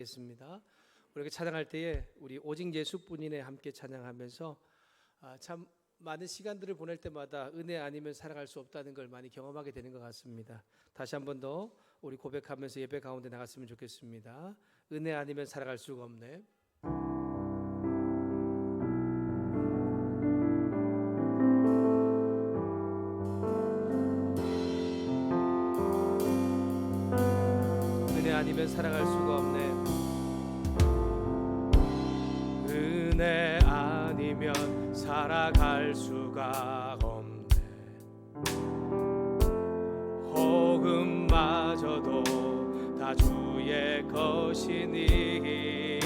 겠습니다. 우리가 찬양할 때에 우리 오직 예수뿐이네 함께 찬양하면서 참 많은 시간들을 보낼 때마다 은혜 아니면 살아갈 수 없다는 걸 많이 경험하게 되는 것 같습니다. 다시 한 번 더 우리 고백하면서 예배 가운데 나갔으면 좋겠습니다. 은혜 아니면 살아갈 수가 없네. 은혜 아니면 살아갈 수가 없네. 은혜 아니면 살아갈 수가 없네. 복음마저도 다 주의 것이니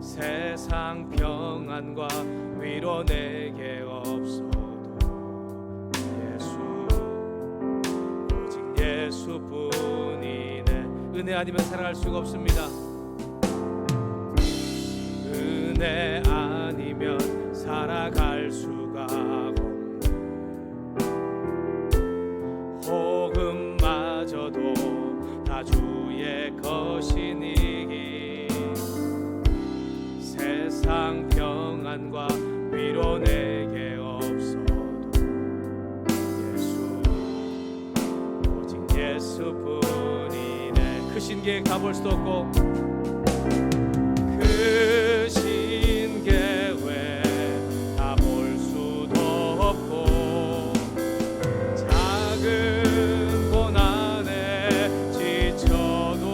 세상 평안과 위로 내게 없어도 오직 예수뿐이네. 은혜 아니면 살아갈 수가 없습니다. 은혜 아니면 살아갈 수가 없네. 복음마저도 다 주의 것이니 세상 평안과 위로 내게 없어도 오직 예수뿐이네. 크신 계획 다 볼 수도 없고 크신 계획 다 볼 수도 없고 작은 고난에 지쳐도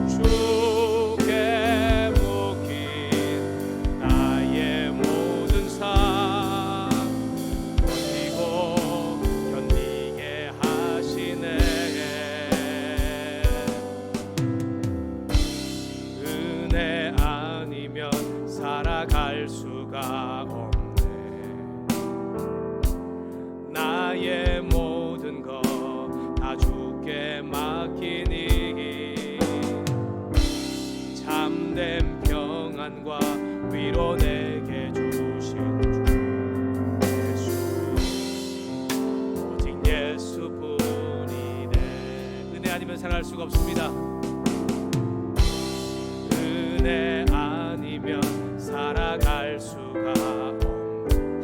주께 묶인 나의 모든 삶 버티고 견디게 하시네. 은혜 아니면 살아갈 수가 없네. 나의 모든 것 다 주께 맡기니 참된 평안과 위로 내게 주신 주 예수 오직 예수뿐이네. 은혜 아니면 살아갈 수가 없습니다. 은혜 아니면 살아갈 수가 없네.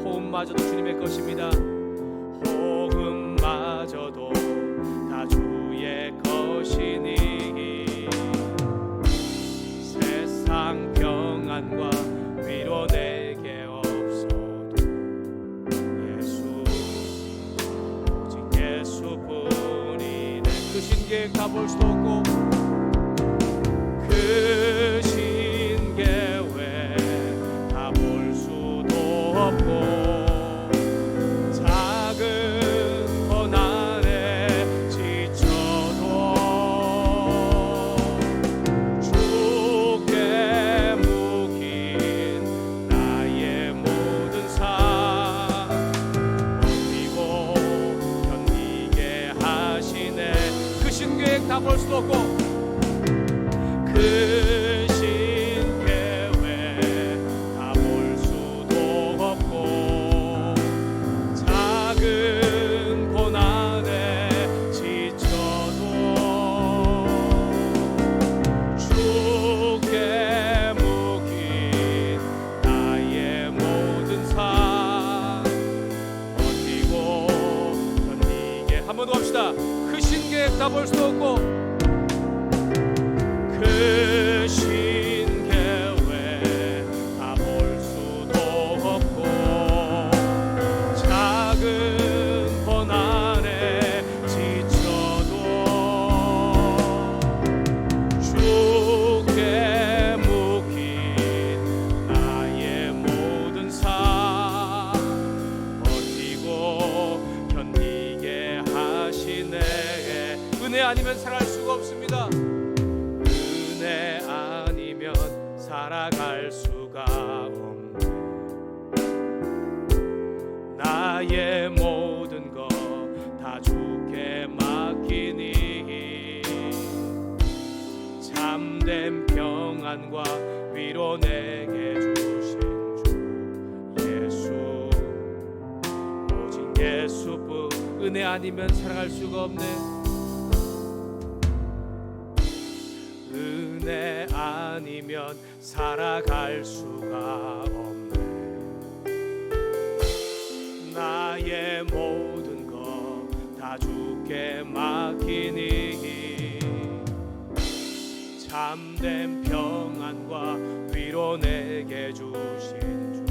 호흡마저도 주님의 것입니다. 호흡마저도 다 주의 것이니 세상 평안과 위로 내게 없어도 오직 예수뿐이네. 크신 계획 다 볼 수도 없고 크신 계획 다 볼 수도 없고 작은 고난에 지쳐도 주께 묶인 나의 모든 삶 버티고 견디게 하시네. 크신 계획 다 볼 수도 없고 크신 계획 다 볼 수도 없고 작은 고난에 지쳐도 주께 묶인 나의 모든 삶 버티고 견디게. 한 번 더 합시다. 크신 계획 다 볼 수도 없고 크신 계획 다 볼 수도 없고 작은 고난에 지쳐도 주께 묶인 나의 모든 삶 버티고 견디게 하시네. 은혜 아니면 살아갈 수가 없습니다. 은혜 아니면 살아갈 수가 없네. 나의 모든 것 다 주께 맡기니 참된 평안과 위로 내게 주신 주 예수 오직 예수뿐. 은혜 아니면 살아갈 수가 없네. 은혜 아니면 살아갈 수가 없네. 나의 모든 것 다 주께 맡기니 참된 평안과 위로 내게 주신 주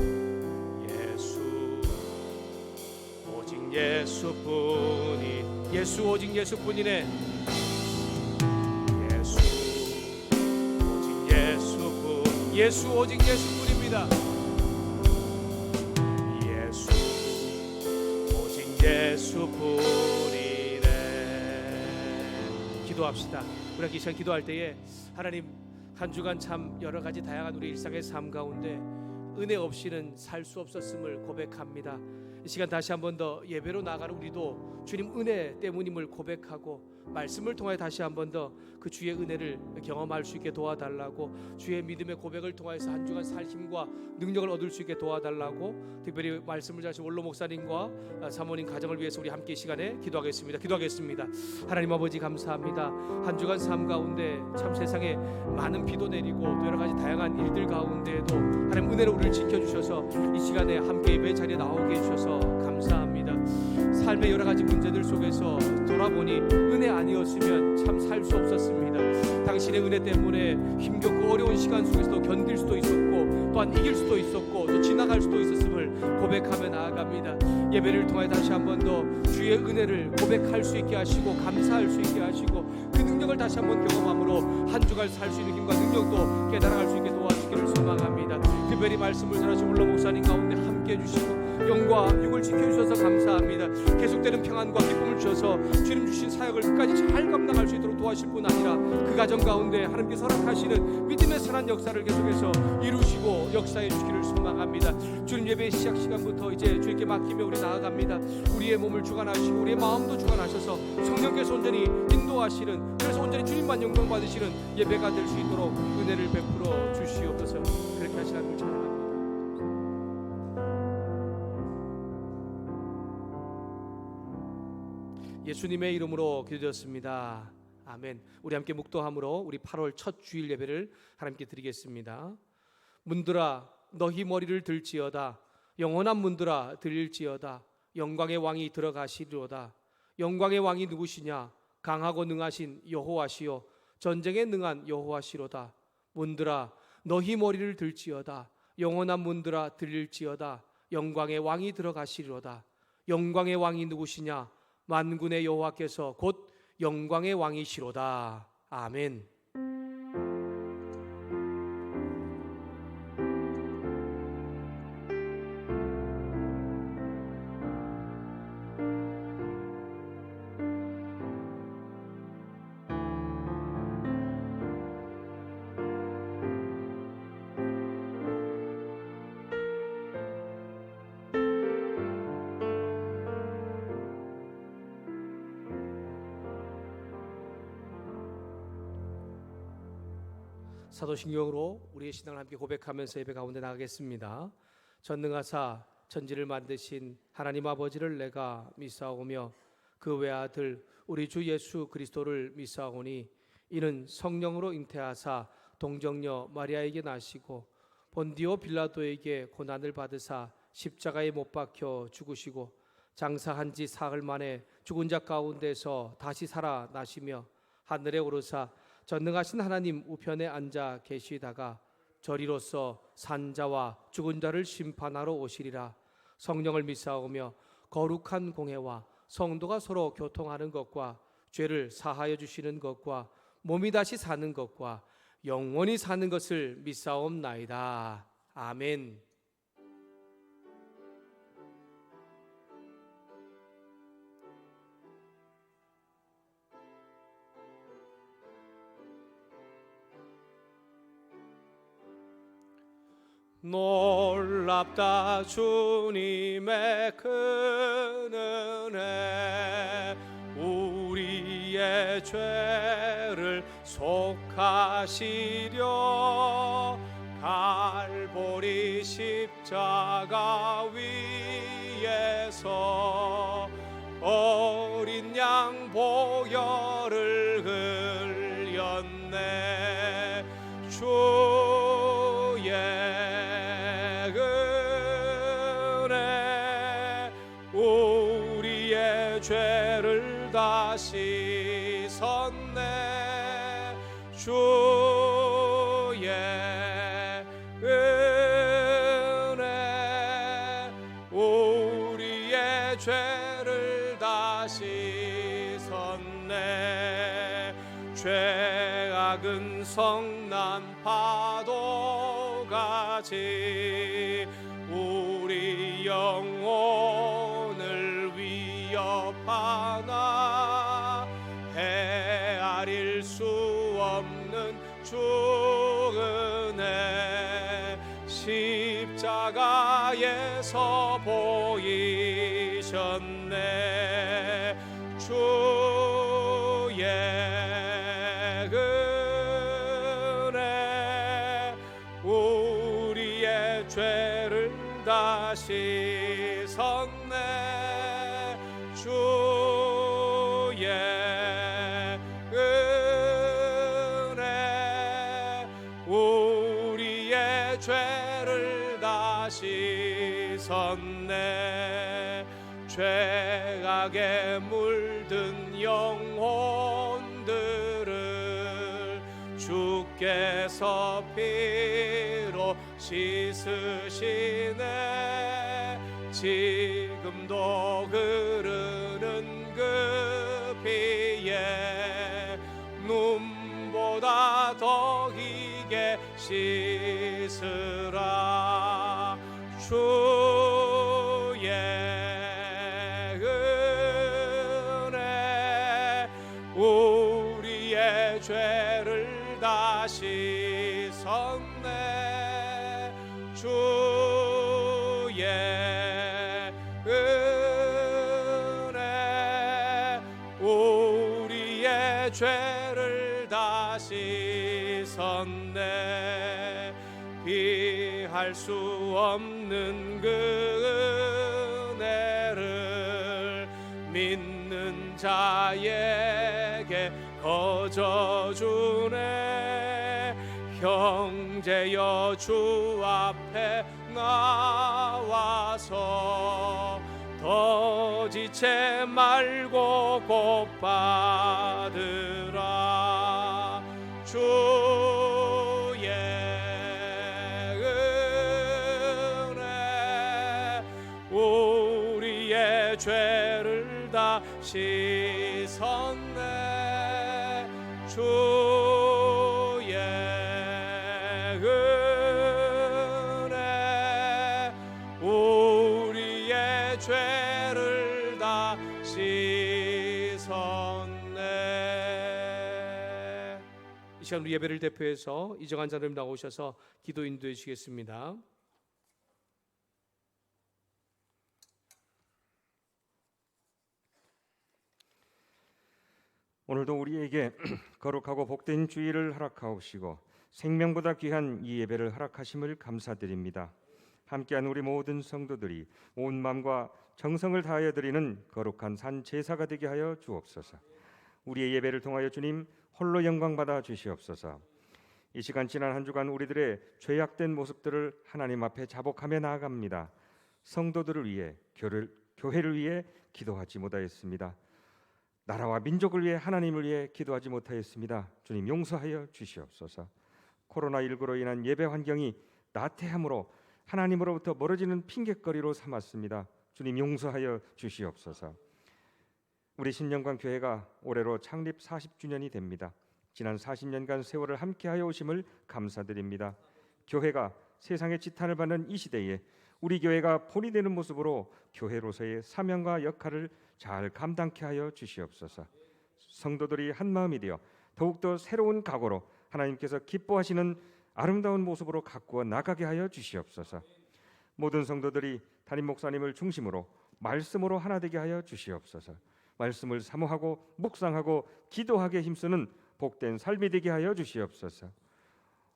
예수, 오직 예수뿐이, 예수 오직 예수뿐이네. 예수 오직 예수뿐입니다. 예수 오직 예수뿐이네. 기도합시다. 우리가 이 시간 기도할 때에 하나님, 한 주간 참 여러 가지 다양한 우리 일상의 삶 가운데 은혜 없이는 살 수 없었음을 고백합니다. 이 시간 다시 한 번 더 예배로 나가는 우리도 주님 은혜 때문임을 고백하고 말씀을 통해 다시 한 번 더 그 주의 은혜를 경험할 수 있게 도와달라고, 주의 믿음의 고백을 통해서 한 주간 살 힘과 능력을 얻을 수 있게 도와달라고, 특별히 말씀을 전하신 원로 목사님과 사모님 가정을 위해서 우리 함께 이 시간에 기도하겠습니다. 하나님 아버지 감사합니다. 한 주간 삶 가운데 참 세상에 많은 비도 내리고 또 여러 가지 다양한 일들 가운데에도 하나님 은혜로 우리를 지켜주셔서 이 시간에 함께 예배 자리에 나오게 해주셔서 감사합니다. 삶의 여러 가지 문제들 속에서 돌아보니 은혜 아니었으면 참 살 수 없었습니다. 당신의 은혜 때문에 힘겹고 어려운 시간 속에서도 견딜 수도 있었고 또한 이길 수도 있었고 또 지나갈 수도 있었음을 고백하며 나아갑니다. 예배를 통해 다시 한 번 더 주의 은혜를 고백할 수 있게 하시고 감사할 수 있게 하시고 그 능력을 다시 한 번 경험함으로 한 주간 살 수 있는 힘과 능력도 깨달아갈 수 있게 도와주기를 소망합니다. 특별히 말씀을 전하신 원로 목사님 가운데 함께 해주시고 영과 육을 지켜주셔서 감사합니다. 계속되는 평안과 기쁨을 주셔서 주님 주신 사역을 끝까지 잘 감당할 수 있도록 도와주실 뿐 아니라 그 가정 가운데 하나님께서 허락하시는 믿음의 선한 역사를 계속해서 이루시고 역사해 주시기를 소망합니다. 주님 예배 시작 시간부터 이제 주님께 맡기며 우리 나아갑니다. 우리의 몸을 주관하시고 우리의 마음도 주관하셔서 성령께서 온전히 인도하시는, 그래서 온전히 주님만 영광 받으시는 예배가 될 수 있도록 은혜를 베풀어 주시옵소서. 그렇게 하시는 하나님을 찬양합니다. 예수님의 이름으로 기도드렸습니다. 아멘. 우리 함께 묵도함으로 우리 8월 첫 주일 예배를 하나님께 드리겠습니다. 문들아 너희 머리를 들지어다. 영원한 문들아 들릴지어다. 영광의 왕이 들어가시리로다. 영광의 왕이 누구시냐? 강하고 능하신 여호와시요 전쟁에 능한 여호와시로다. 문들아 너희 머리를 들지어다. 영원한 문들아 들릴지어다. 영광의 왕이 들어가시리로다. 영광의 왕이 누구시냐? 만군의 여호와께서 곧 영광의 왕이시로다. 아멘. 사도신경으로 우리의 신앙을 함께 고백하면서 예배 가운데 나가겠습니다. 전능하사 천지를 만드신 하나님 아버지를 내가 믿사오며 그 외아들 우리 주 예수 그리스도를 믿사오니 이는 성령으로 잉태하사 동정녀 마리아에게 나시고 본디오 빌라도에게 고난을 받으사 십자가에 못 박혀 죽으시고 장사한 지 사흘 만에 죽은 자 가운데서 다시 살아나시며 하늘에 오르사 전능하신 하나님 우편에 앉아 계시다가 저리로서 산자와 죽은 자를 심판하러 오시리라. 성령을 믿사오며 거룩한 공회와 성도가 서로 교통하는 것과 죄를 사하여 주시는 것과 몸이 다시 사는 것과 영원히 사는 것을 믿사옵나이다. 아멘. 놀랍다 주님의 큰 은혜 우리의 죄를 속하시려 갈보리 십자가 위에서 어린 양 보혈을 흘렸네. 섰네. 주의 은혜 우리의 죄를 다 씻었네. 죄악은 성난 파도같이 우리 영혼을 위협하나 헤아릴 수 없는 주 은혜 십자가에서 보이셨네. 주의 은혜 우리의 죄를 다 씻었네. 주의 은혜 우리의 죄를 다 씻었네. 죄악에 물든 영혼들을 주께서 피로 씻으시네. 지금도 흐르는 그 피에 눈보다 더 희게 씻으라. 주의 은혜 우리의 죄를 다 씻었네. 주의 은혜 우리의 죄를 다 씻었네. 비할 수 없는 그 은혜를 믿는 자에게 거저 주네. 형제여 주 앞에 나와서 더 지체 말고 곧 받으라. 주의 은혜 우리의 죄를 다 씻었네. 주의 은혜 우리의 죄를 다 씻었네. 이 시간 우리 예배를 대표해서 이정한 자님 나오셔서 기도 인도해 주시겠습니다. 오늘도 우리에게 거룩하고 복된 주일을 허락하옵시고 생명보다 귀한 이 예배를 허락하심을 감사드립니다. 함께한 우리 모든 성도들이 온 마음과 정성을 다하여 드리는 거룩한 산 제사가 되게 하여 주옵소서. 우리의 예배를 통하여 주님 홀로 영광 받아 주시옵소서. 이 시간 지난 한 주간 우리들의 죄악된 모습들을 하나님 앞에 자복하며 나아갑니다. 성도들을 위해 교회를 위해 기도하지 못하였습니다. 나라와 민족을 위해 하나님을 위해 기도하지 못하였습니다. 주님 용서하여 주시옵소서. 코로나19로 인한 예배 환경이 나태함으로 하나님으로부터 멀어지는 핑곗거리로 삼았습니다. 주님 용서하여 주시옵소서. 우리 신영광 교회가 올해로 창립 40주년이 됩니다. 지난 40년간 세월을 함께하여 오심을 감사드립니다. 교회가 세상의 지탄을 받는 이 시대에 우리 교회가 본이 되는 모습으로 교회로서의 사명과 역할을 잘 감당케 하여 주시옵소서. 성도들이 한 마음이 되어 더욱더 새로운 각오로 하나님께서 기뻐하시는 아름다운 모습으로 가꾸어 나가게 하여 주시옵소서. 모든 성도들이 담임 목사님을 중심으로 말씀으로 하나 되게 하여 주시옵소서. 말씀을 사모하고 묵상하고 기도하게 힘쓰는 복된 삶이 되게 하여 주시옵소서.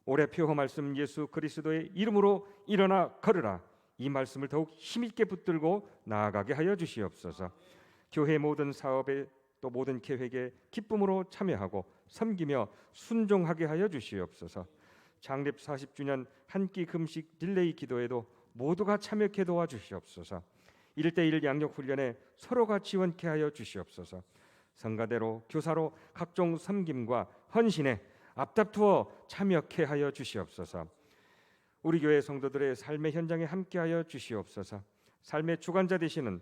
올해 표어 말씀 예수 그리스도의 이름으로 일어나 걸으라. 이 말씀을 더욱 힘있게 붙들고 나아가게 하여 주시옵소서. 교회 모든 사업에 또 모든 계획에 기쁨으로 참여하고 섬기며 순종하게 하여 주시옵소서. 창립 40주년 한 끼 금식 릴레이 기도에도 모두가 참여케 도와주시옵소서. 1:1 양육 훈련에 서로가 지원케 하여 주시옵소서. 성가대로 교사로 각종 섬김과 헌신에 앞다투어 참여케 하여 주시옵소서. 우리 교회 성도들의 삶의 현장에 함께하여 주시옵소서. 삶의 주관자 되시는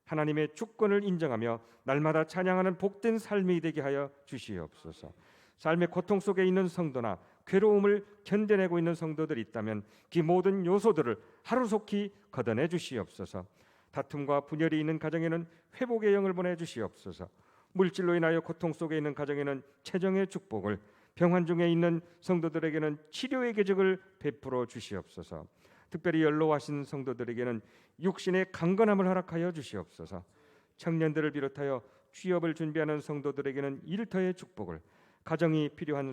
하나님의 주권을 인정하며 날마다 찬양하는 복된 삶이 되게 하여 주시옵소서. 삶의 고통 속에 있는 성도나 괴로움을 견뎌내고 있는 성도들이 있다면 그 모든 요소들을 하루속히 걷어내 주시옵소서. 다툼과 분열이 있는 가정에는 회복의 영을 보내 주시옵소서. 물질로 인하여 고통 속에 있는 가정에는 체정의 축복을, 병환 중에 있는 성도들에게는 치료의 계적을 베풀어 주시옵소서. 특별히 연로하신 성도들에게는 육신의 강건함을 허락하여 주시옵소서. 청년들을 비롯하여 취업을 준비하는 성도들에게는 일터의 축복을, 가정이 필요한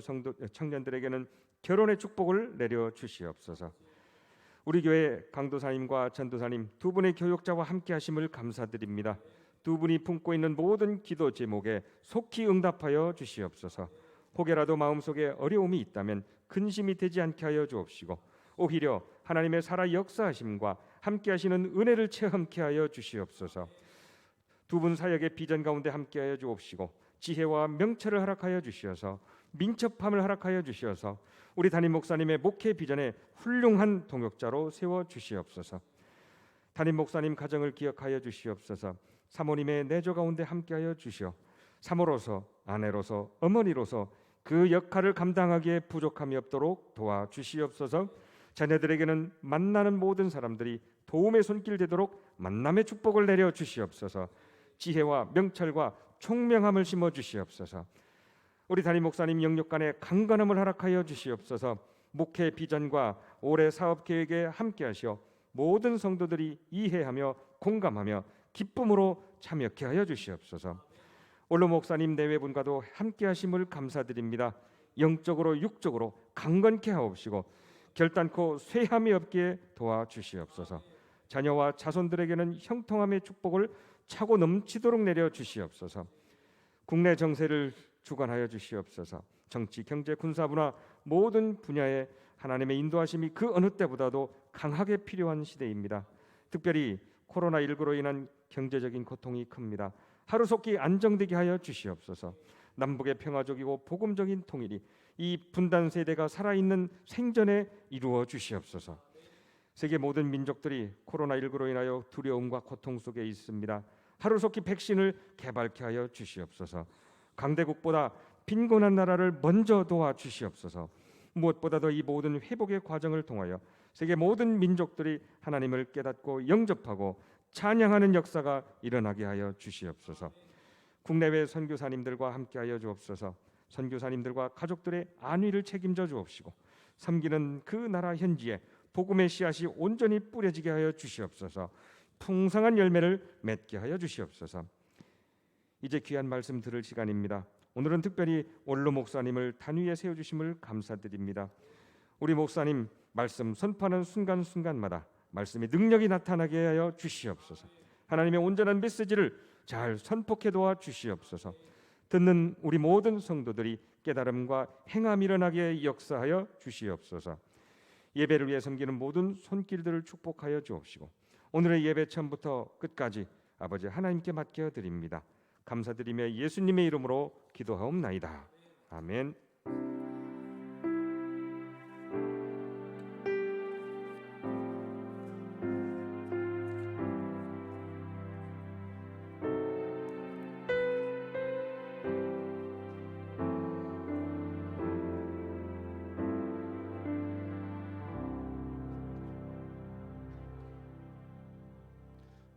청년들에게는 결혼의 축복을 내려 주시옵소서. 우리 교회 강도사님과 전도사님 두 분의 교육자와 함께 하심을 감사드립니다. 두 분이 품고 있는 모든 기도 제목에 속히 응답하여 주시옵소서. 혹여라도 마음속에 어려움이 있다면 근심이 되지 않게 하여 주옵시고 오히려 하나님의 살아 역사하심과 함께 하시는 은혜를 체험케 하여 주시옵소서. 두 분 사역의 비전 가운데 함께 하여 주옵시고 지혜와 명철을 허락하여 주시어서 민첩함을 허락하여 주시어서 우리 담임 목사님의 목회 비전에 훌륭한 동역자로 세워 주시옵소서. 담임 목사님 가정을 기억하여 주시옵소서. 사모님의 내조 가운데 함께하여 주시어 사모로서, 아내로서, 어머니로서 그 역할을 감당하기에 부족함이 없도록 도와주시옵소서. 자녀들에게는 만나는 모든 사람들이 도움의 손길 되도록 만남의 축복을 내려 주시옵소서. 지혜와 명철과 총명함을 심어 주시옵소서. 우리 담임 목사님 영육간에 강건함을 허락하여 주시옵소서. 목회 비전과 올해 사업 계획에 함께하시어 모든 성도들이 이해하며 공감하며 기쁨으로 참여케 하여 주시옵소서. 올로 목사님 내외분과도 함께하심을 감사드립니다. 영적으로 육적으로 강건케 하옵시고 결단코 쇠함이 없게 도와주시옵소서. 자녀와 자손들에게는 형통함의 축복을 차고 넘치도록 내려 주시옵소서. 국내 정세를 주관하여 주시옵소서. 정치, 경제, 군사, 문화 모든 분야에 하나님의 인도하심이 그 어느 때보다도 강하게 필요한 시대입니다. 특별히 코로나19로 인한 경제적인 고통이 큽니다. 하루속히 안정되게 하여 주시옵소서. 남북의 평화적이고 복음적인 통일이 이 분단 세대가 살아있는 생전에 이루어 주시옵소서. 세계 모든 민족들이 코로나19로 인하여 두려움과 고통 속에 있습니다. 하루속히 백신을 개발케 하여 주시옵소서. 강대국보다 빈곤한 나라를 먼저 도와주시옵소서. 무엇보다도 이 모든 회복의 과정을 통하여 세계 모든 민족들이 하나님을 깨닫고 영접하고 찬양하는 역사가 일어나게 하여 주시옵소서. 국내외 선교사님들과 함께하여 주옵소서. 선교사님들과 가족들의 안위를 책임져 주옵시고 섬기는 그 나라 현지에 복음의 씨앗이 온전히 뿌려지게 하여 주시옵소서. 풍성한 열매를 맺게 하여 주시옵소서. 이제 귀한 말씀 들을 시간입니다. 오늘은 특별히 원로 목사님을 단위에 세워주심을 감사드립니다. 우리 목사님 말씀 선포하는 순간순간마다 말씀의 능력이 나타나게 하여 주시옵소서. 하나님의 온전한 메시지를 잘 선포해 도와 주시옵소서. 듣는 우리 모든 성도들이 깨달음과 행함이 일어나게 역사하여 주시옵소서. 예배를 위해 섬기는 모든 손길들을 축복하여 주옵시고 오늘의 예배 처음부터 끝까지 아버지 하나님께 맡겨 드립니다. 감사드리며 예수님의 이름으로 기도하옵나이다. 아멘.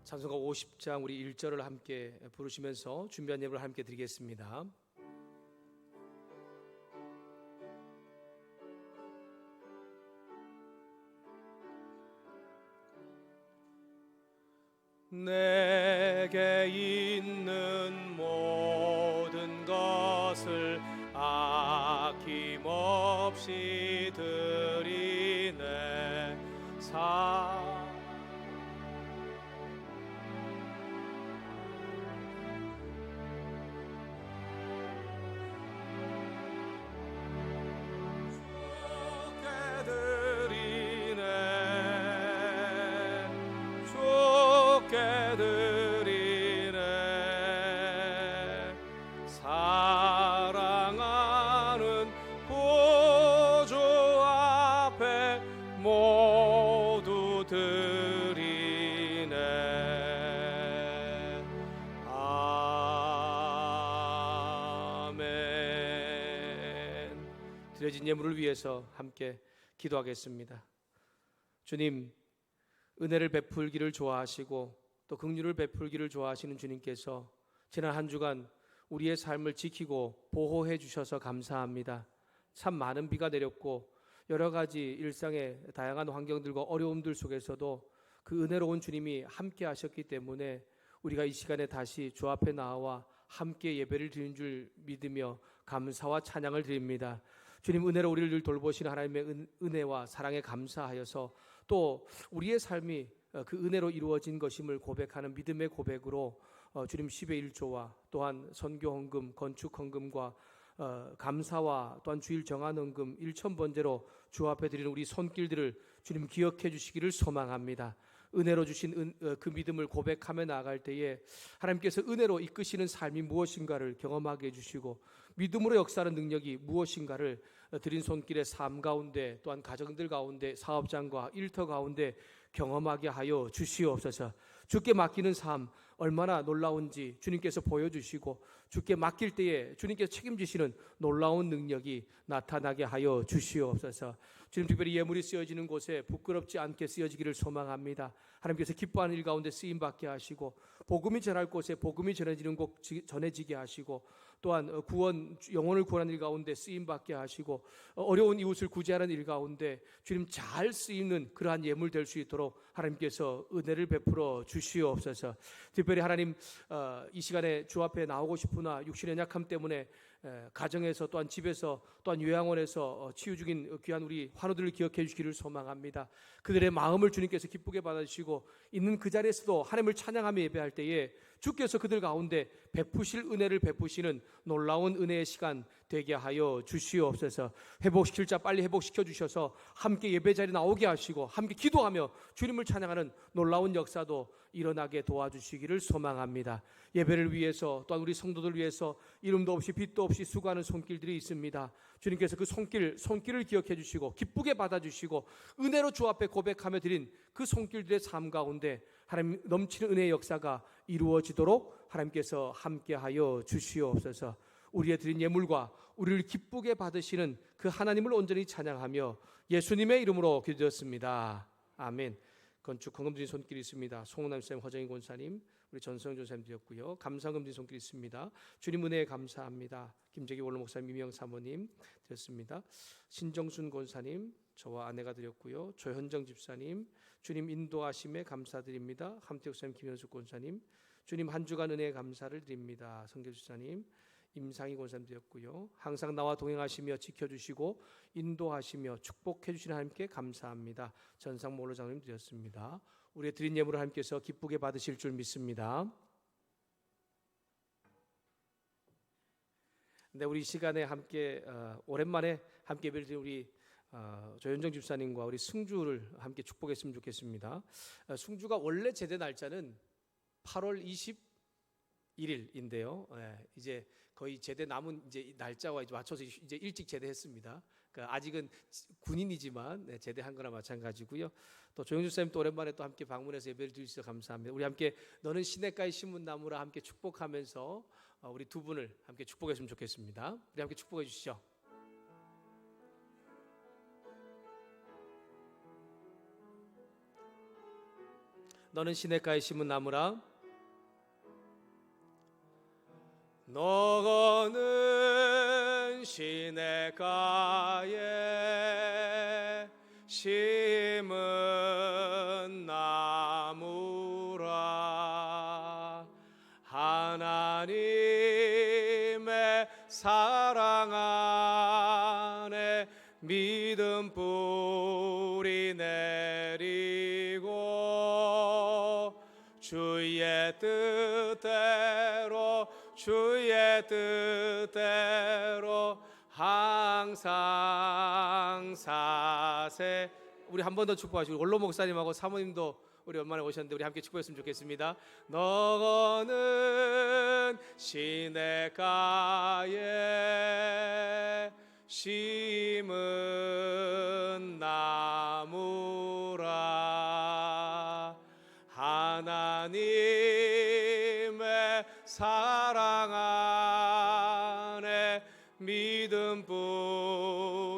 찬송가 50장 우리 1절을 함께 부르시면서 준비한 예배를 함께 드리겠습니다. 내게 있는 모든 것을 아낌없이 드리네. 드려진 예물을 위해서 함께 기도하겠습니다. 주님, 은혜를 베풀기를 좋아하시고 또 긍휼을 베풀기를 좋아하시는 주님께서 지난 한 주간 우리의 삶을 지키고 보호해 주셔서 감사합니다. 참 많은 비가 내렸고 여러 가지 일상의 다양한 환경들과 어려움들 속에서도 그 은혜로운 주님이 함께 하셨기 때문에 우리가 이 시간에 다시 주 앞에 나와 함께 예배를 드리는 줄 믿으며 감사와 찬양을 드립니다. 주님, 은혜로 우리를 늘 돌보시는 하나님의 은혜와 사랑에 감사하여서 또 우리의 삶이 그 은혜로 이루어진 것임을 고백하는 믿음의 고백으로 주님 10의 1조와 또한 선교 헌금, 건축 헌금과 감사와 또한 주일 정한 헌금 1,000번제로 주 앞에 드리는 우리 손길들을 주님 기억해 주시기를 소망합니다. 은혜로 주신 그 믿음을 고백하며 나아갈 때에 하나님께서 은혜로 이끄시는 삶이 무엇인가를 경험하게 해주시고 믿음으로 역사하는 능력이 무엇인가를 드린 손길의 삶 가운데 또한 가정들 가운데 사업장과 일터 가운데 경험하게 하여 주시옵소서. 주께 맡기는 삶 얼마나 놀라운지 주님께서 보여주시고 주께 맡길 때에 주님께서 책임지시는 놀라운 능력이 나타나게 하여 주시옵소서. 주님, 특별히 예물이 쓰여지는 곳에 부끄럽지 않게 쓰여지기를 소망합니다. 하나님께서 기뻐하는 일 가운데 쓰임받게 하시고 복음이 전할 곳에 복음이 전해지는 곳 전해지게 하시고 또한 구원, 영혼을 구원하는 일 가운데 쓰임받게 하시고 어려운 이웃을 구제하는 일 가운데 주님 잘 쓰이는 그러한 예물 될 수 있도록 하나님께서 은혜를 베풀어 주시옵소서. 특별히 하나님, 이 시간에 주 앞에 나오고 싶으나 육신의 약함 때문에 가정에서 또한 집에서 또한 요양원에서 치유 중인 귀한 우리 환우들을 기억해 주시기를 소망합니다. 그들의 마음을 주님께서 기쁘게 받아주시고 있는 그 자리에서도 하나님을 찬양하며 예배할 때에 주께서 그들 가운데 베푸실 은혜를 베푸시는 놀라운 은혜의 시간 되게 하여 주시옵소서. 회복시킬 자 빨리 회복시켜 주셔서 함께 예배 자리에 나오게 하시고 함께 기도하며 주님을 찬양하는 놀라운 역사도 일어나게 도와주시기를 소망합니다. 예배를 위해서 또한 우리 성도들 위해서 이름도 없이 빛도 없이 수고하는 손길들이 있습니다. 주님께서 그 손길을 기억해 주시고 기쁘게 받아주시고 은혜로 주 앞에 고백하며 드린 그 손길들의 삶 가운데 하나님 넘치는 은혜의 역사가 이루어지도록 하나님께서 함께하여 주시옵소서. 우리의 드린 예물과 우리를 기쁘게 받으시는 그 하나님을 온전히 찬양하며 예수님의 이름으로 기도드렸습니다. 아멘. 건축 헌금 드린 손길이 있습니다. 송은남 쌤, 허정희 권사님, 우리 전성준 쌤 드렸고요. 감사헌금 드린 손길이 있습니다. 주님 은혜에 감사합니다. 김재기 원로 목사님, 이명 사모님 드렸습니다. 신정순 권사님, 저와 아내가 드렸고요. 조현정 집사님, 주님 인도하심에 감사드립니다. 함태욱 쌤, 김현숙 권사님, 주님 한 주간 은혜에 감사를 드립니다. 성교 집사님, 임상희 권사님 드렸고요. 항상 나와 동행하시며 지켜주시고 인도하시며 축복해 주시는 하나님께 감사합니다. 전상모 원로장님 드렸습니다. 우리의 드린 예물을 하나님께서 기쁘게 받으실 줄 믿습니다. 네, 우리 시간에 함께 오랜만에 함께 예배를 드린 우리 조현정 집사님과 우리 승주를 함께 축복했으면 좋겠습니다. 승주가 원래 제대 날짜는 8월 21일인데요. 이제 거의 제대 남은 이제 날짜와 이제 맞춰서 이제 일찍 제대했습니다. 그러니까 아직은 군인이지만 제대한 거나 마찬가지고요. 또 조영주 쌤 또 오랜만에 또 함께 방문해서 예배를 드리셔서 감사합니다. 우리 함께 너는 시냇가의 신문나무라 함께 축복하면서 우리 두 분을 함께 축복했으면 좋겠습니다. 우리 함께 축복해 주시죠. 너는 시냇가에 심은 나무라. 너는 시냇가에 심은 나무라. 하나님의 사랑 안에 믿음 뿌리 내리고 주의 뜻대로 항상 사세. 우리 한 번 더 축복하시고 원로 목사님하고 사모님도 우리 엄마네 오셨는데 우리 함께 축복했으면 좋겠습니다. 너는 시냇가에 심은 나무라. 하나님의 사랑 안에 믿음 뿌리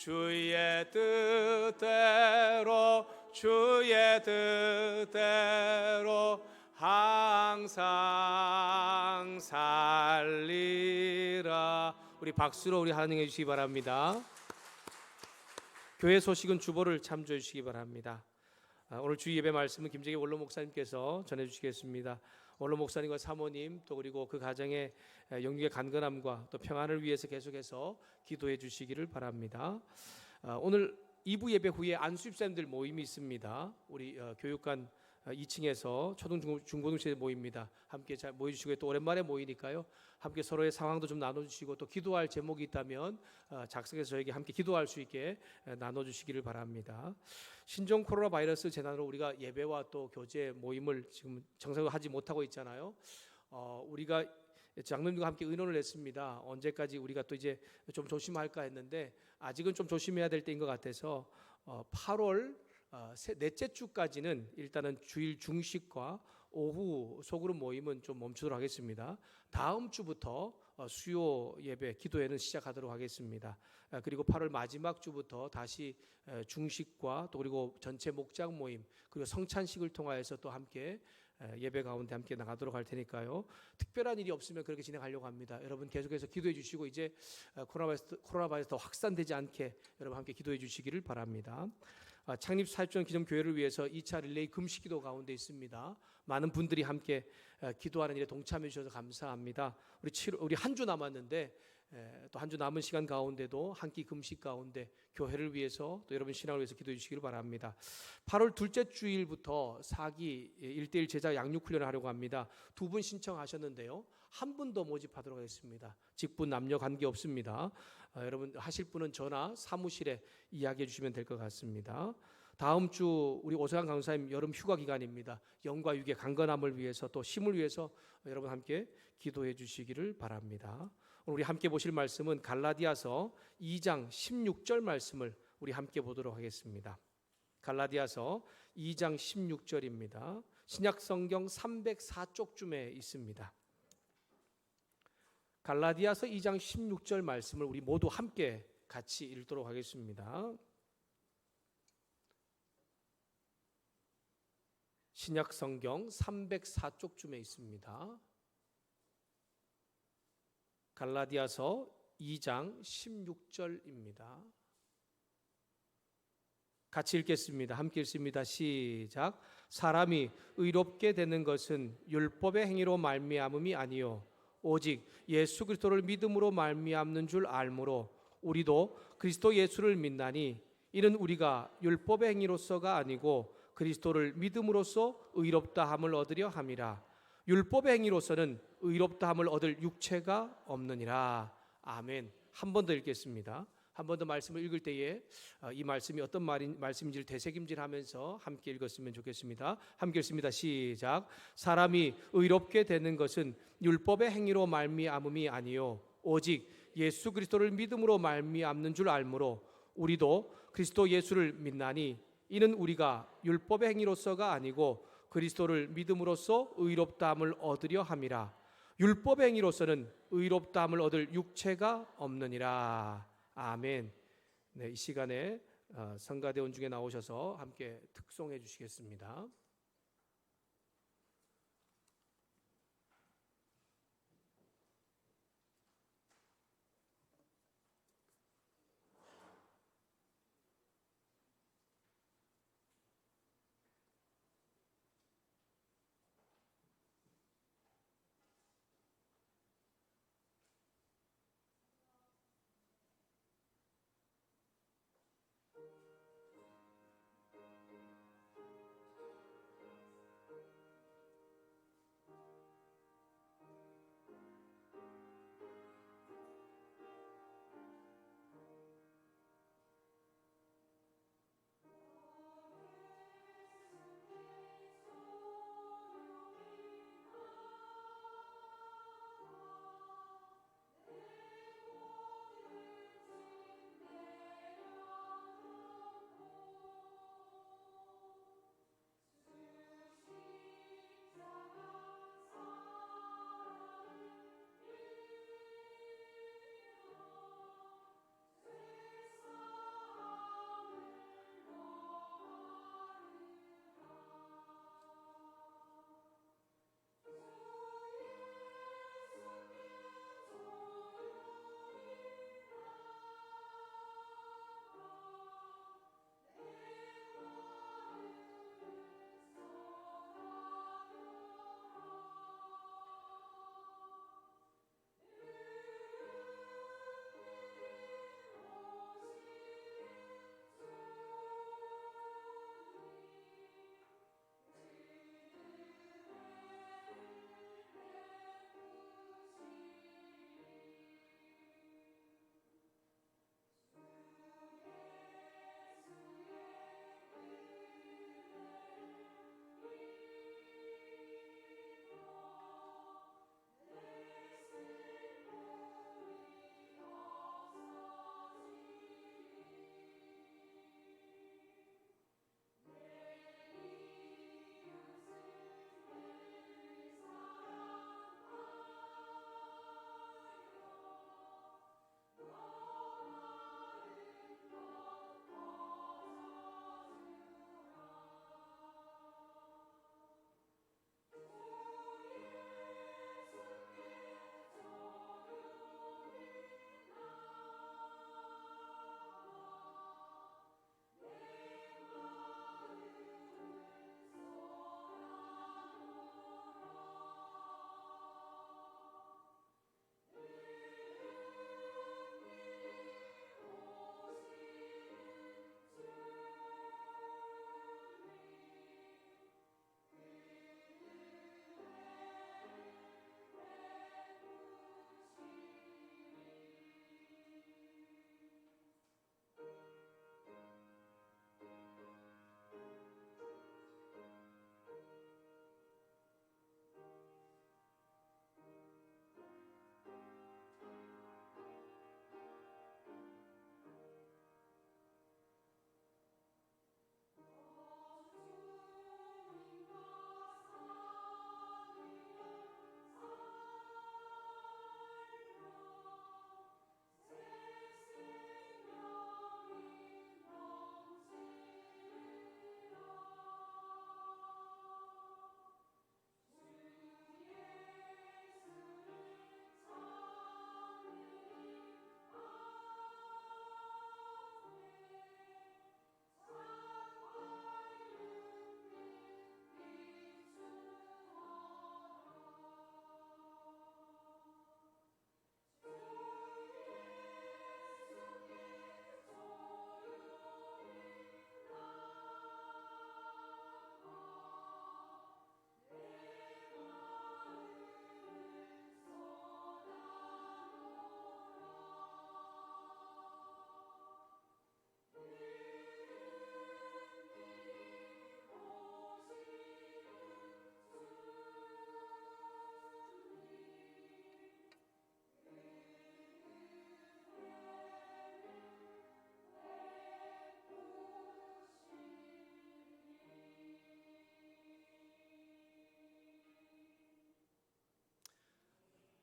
주의 뜻대로 주의 뜻대로 항상 살리라. 우리 박수로 우리 하나님 해주시기 바랍니다. 교회 소식은 주보를 참조해 주시기 바랍니다. 오늘 주일 예배 말씀은 김재기 원로 목사님께서 전해주시겠습니다. 원로 목사님과 사모님 또 그리고 그 가정의 영육의 간건함과 또 평안을 위해서 계속해서 기도해 주시기를 바랍니다. 오늘 2부 예배 후에 안수입사님들 모임이 있습니다. 우리 교육관 2층에서 초등 중고등학생 모입니다. 함께 잘 모여주시고 또 오랜만에 모이니까요. 함께 서로의 상황도 좀 나눠주시고 또 기도할 제목이 있다면 작성해서 저에게 함께 기도할 수 있게 나눠주시기를 바랍니다. 신종 코로나 바이러스 재난으로 우리가 예배와 또 교제 모임을 지금 정상적으로 하지 못하고 있잖아요. 우리가 장로님과 함께 의논을 했습니다. 언제까지 우리가 또 이제 좀 조심할까 했는데 아직은 좀 조심해야 될 때인 것 같아서 8월 넷째 주까지는 일단은 주일 중식과 오후 소그룹 모임은 좀 멈추도록 하겠습니다. 다음 주부터 수요 예배 기도회는 시작하도록 하겠습니다. 그리고 8월 마지막 주부터 다시 중식과 또 그리고 전체 목장 모임 그리고 성찬식을 통하여서 또 함께 예배 가운데 함께 나가도록 할 테니까요. 특별한 일이 없으면 그렇게 진행하려고 합니다. 여러분 계속해서 기도해 주시고 이제 코로나 바이러스 더 확산되지 않게 여러분 함께 기도해 주시기를 바랍니다. 창립 40주년 기념 교회를 위해서 2차 릴레이 금식 기도 가운데 있습니다. 많은 분들이 함께 기도하는 일에 동참해 주셔서 감사합니다. 우리 한 주 남았는데 또 한 주 남은 시간 가운데도 한 끼 금식 가운데 교회를 위해서 또 여러분 신앙을 위해서 기도해 주시기를 바랍니다. 8월 둘째 주일부터 4기 1대1 제자 양육 훈련을 하려고 합니다. 2분 신청하셨는데요. 한 분 더 모집하도록 하겠습니다. 직분 남녀 관계 없습니다. 여러분 하실 분은 전화 사무실에 이야기해 주시면 될 것 같습니다. 다음 주 우리 오세환 강사님 여름 휴가 기간입니다. 영과 육의 강건함을 위해서 또 힘을 위해서 여러분 함께 기도해 주시기를 바랍니다. 오늘 우리 함께 보실 말씀은 갈라디아서 2장 16절 말씀을 우리 함께 보도록 하겠습니다. 갈라디아서 2장 16절입니다. 신약 성경 304쪽쯤에 있습니다. 갈라디아서 2장 16절 말씀을 우리 모두 함께 같이 읽도록 하겠습니다. 신약 성경 304쪽쯤에 있습니다. 갈라디아서 2장 16절입니다. 같이 읽겠습니다. 함께 읽습니다. 시작. 사람이 의롭게 되는 것은 율법의 행위로 말미암음이 아니요 오직 예수 그리스도를 믿음으로 말미암는 줄 알므로 우리도 그리스도 예수를 믿나니 이는 우리가 율법의 행위로서가 아니고 그리스도를 믿음으로써 의롭다함을 얻으려 함이라. 율법의 행위로서는 의롭다함을 얻을 육체가 없느니라. 아멘. 한 번 더 읽겠습니다. 한 번 더 말씀을 읽을 때에 이 말씀이 어떤 말씀인지를 되새김질하면서 함께 읽었으면 좋겠습니다. 함께 읽습니다. 시작. 사람이 의롭게 되는 것은 율법의 행위로 말미암음이 아니요 오직 예수 그리스도를 믿음으로 말미암는 줄 알므로 우리도 그리스도 예수를 믿나니 이는 우리가 율법의 행위로서가 아니고 그리스도를 믿음으로써 의롭다함을 얻으려 함이라. 율법의 행위로서는 의롭다함을 얻을 육체가 없느니라. 아멘. 네, 이 시간에 성가대원 중에 나오셔서 함께 특송해 주시겠습니다.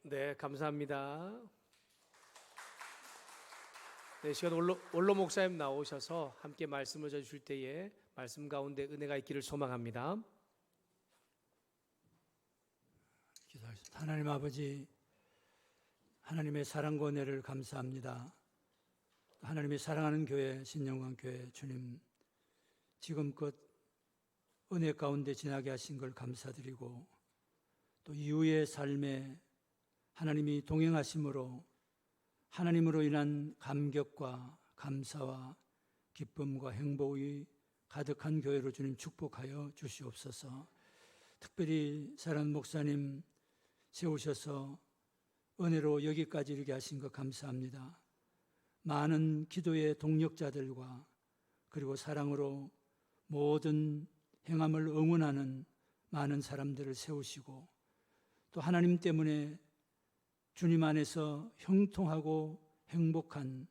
네, 감사합니다. 네, 시간 원로 목사님 나오셔서 함께 말씀을 전해주실 때에 말씀 가운데 은혜가 있기를 소망합니다. 기도하겠습니다. 하나님 아버지, 하나님의 사랑과 은혜를 감사합니다. 하나님이 사랑하는 교회, 신영광교회 주님, 지금껏 은혜 가운데 지나게 하신 걸 감사드리고, 또 이후의 삶에 하나님이 동행하심으로 하나님으로 인한 감격과 감사와 기쁨과 행복이 가득한 교회로 주님 축복하여 주시옵소서. 특별히 사랑하는 목사님 세우셔서 은혜로 여기까지 이르게 하신 것 감사합니다. 많은 기도의 동력자들과 그리고 사랑으로 모든 행함을 응원하는 많은 사람들을 세우시고, 또 하나님 때문에 주님 안에서 형통하고 행복한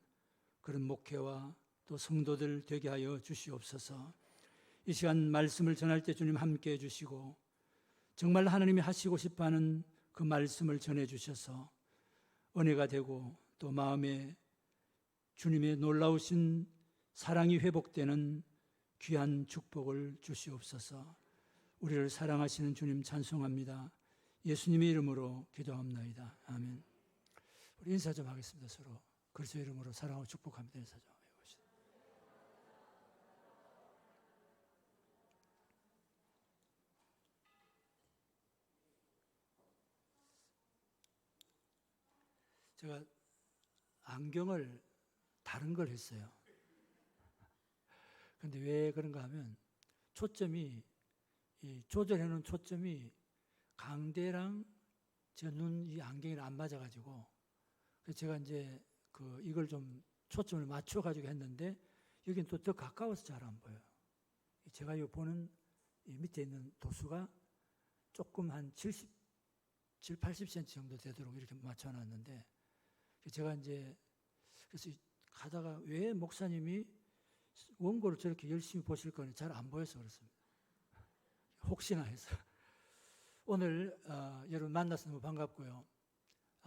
그런 목회와 또 성도들 되게 하여 주시옵소서. 이 시간 말씀을 전할 때 주님 함께 해주시고, 정말 하나님이 하시고 싶어하는 그 말씀을 전해주셔서 은혜가 되고, 또 마음에 주님의 놀라우신 사랑이 회복되는 귀한 축복을 주시옵소서. 우리를 사랑하시는 주님 찬송합니다. 예수님의 이름으로 기도합나이다. 아멘. 우리 인사 좀 하겠습니다. 서로 그리스도의 이름으로 사랑하고 축복합니다. 인사 좀 해봅시다. 제가 안경을 다른 걸 했어요. 근데 왜 그런가 하면 초점이, 이 조절해 놓은 초점이 강대랑 제 눈 이 안경이랑 안 맞아가지고, 그래서 제가 이제 이걸 좀 초점을 맞춰가지고 했는데, 여긴 또 더 가까워서 잘 안 보여요. 제가 이 보는 이 밑에 있는 도수가 조금 한 70, 80cm 정도 되도록 이렇게 맞춰놨는데, 제가 이제 그래서 가다가 왜 목사님이 원고를 저렇게 열심히 보실 거는 잘 안 보여서 그렇습니다. 혹시나 해서. 오늘 여러분 만나서 너무 반갑고요.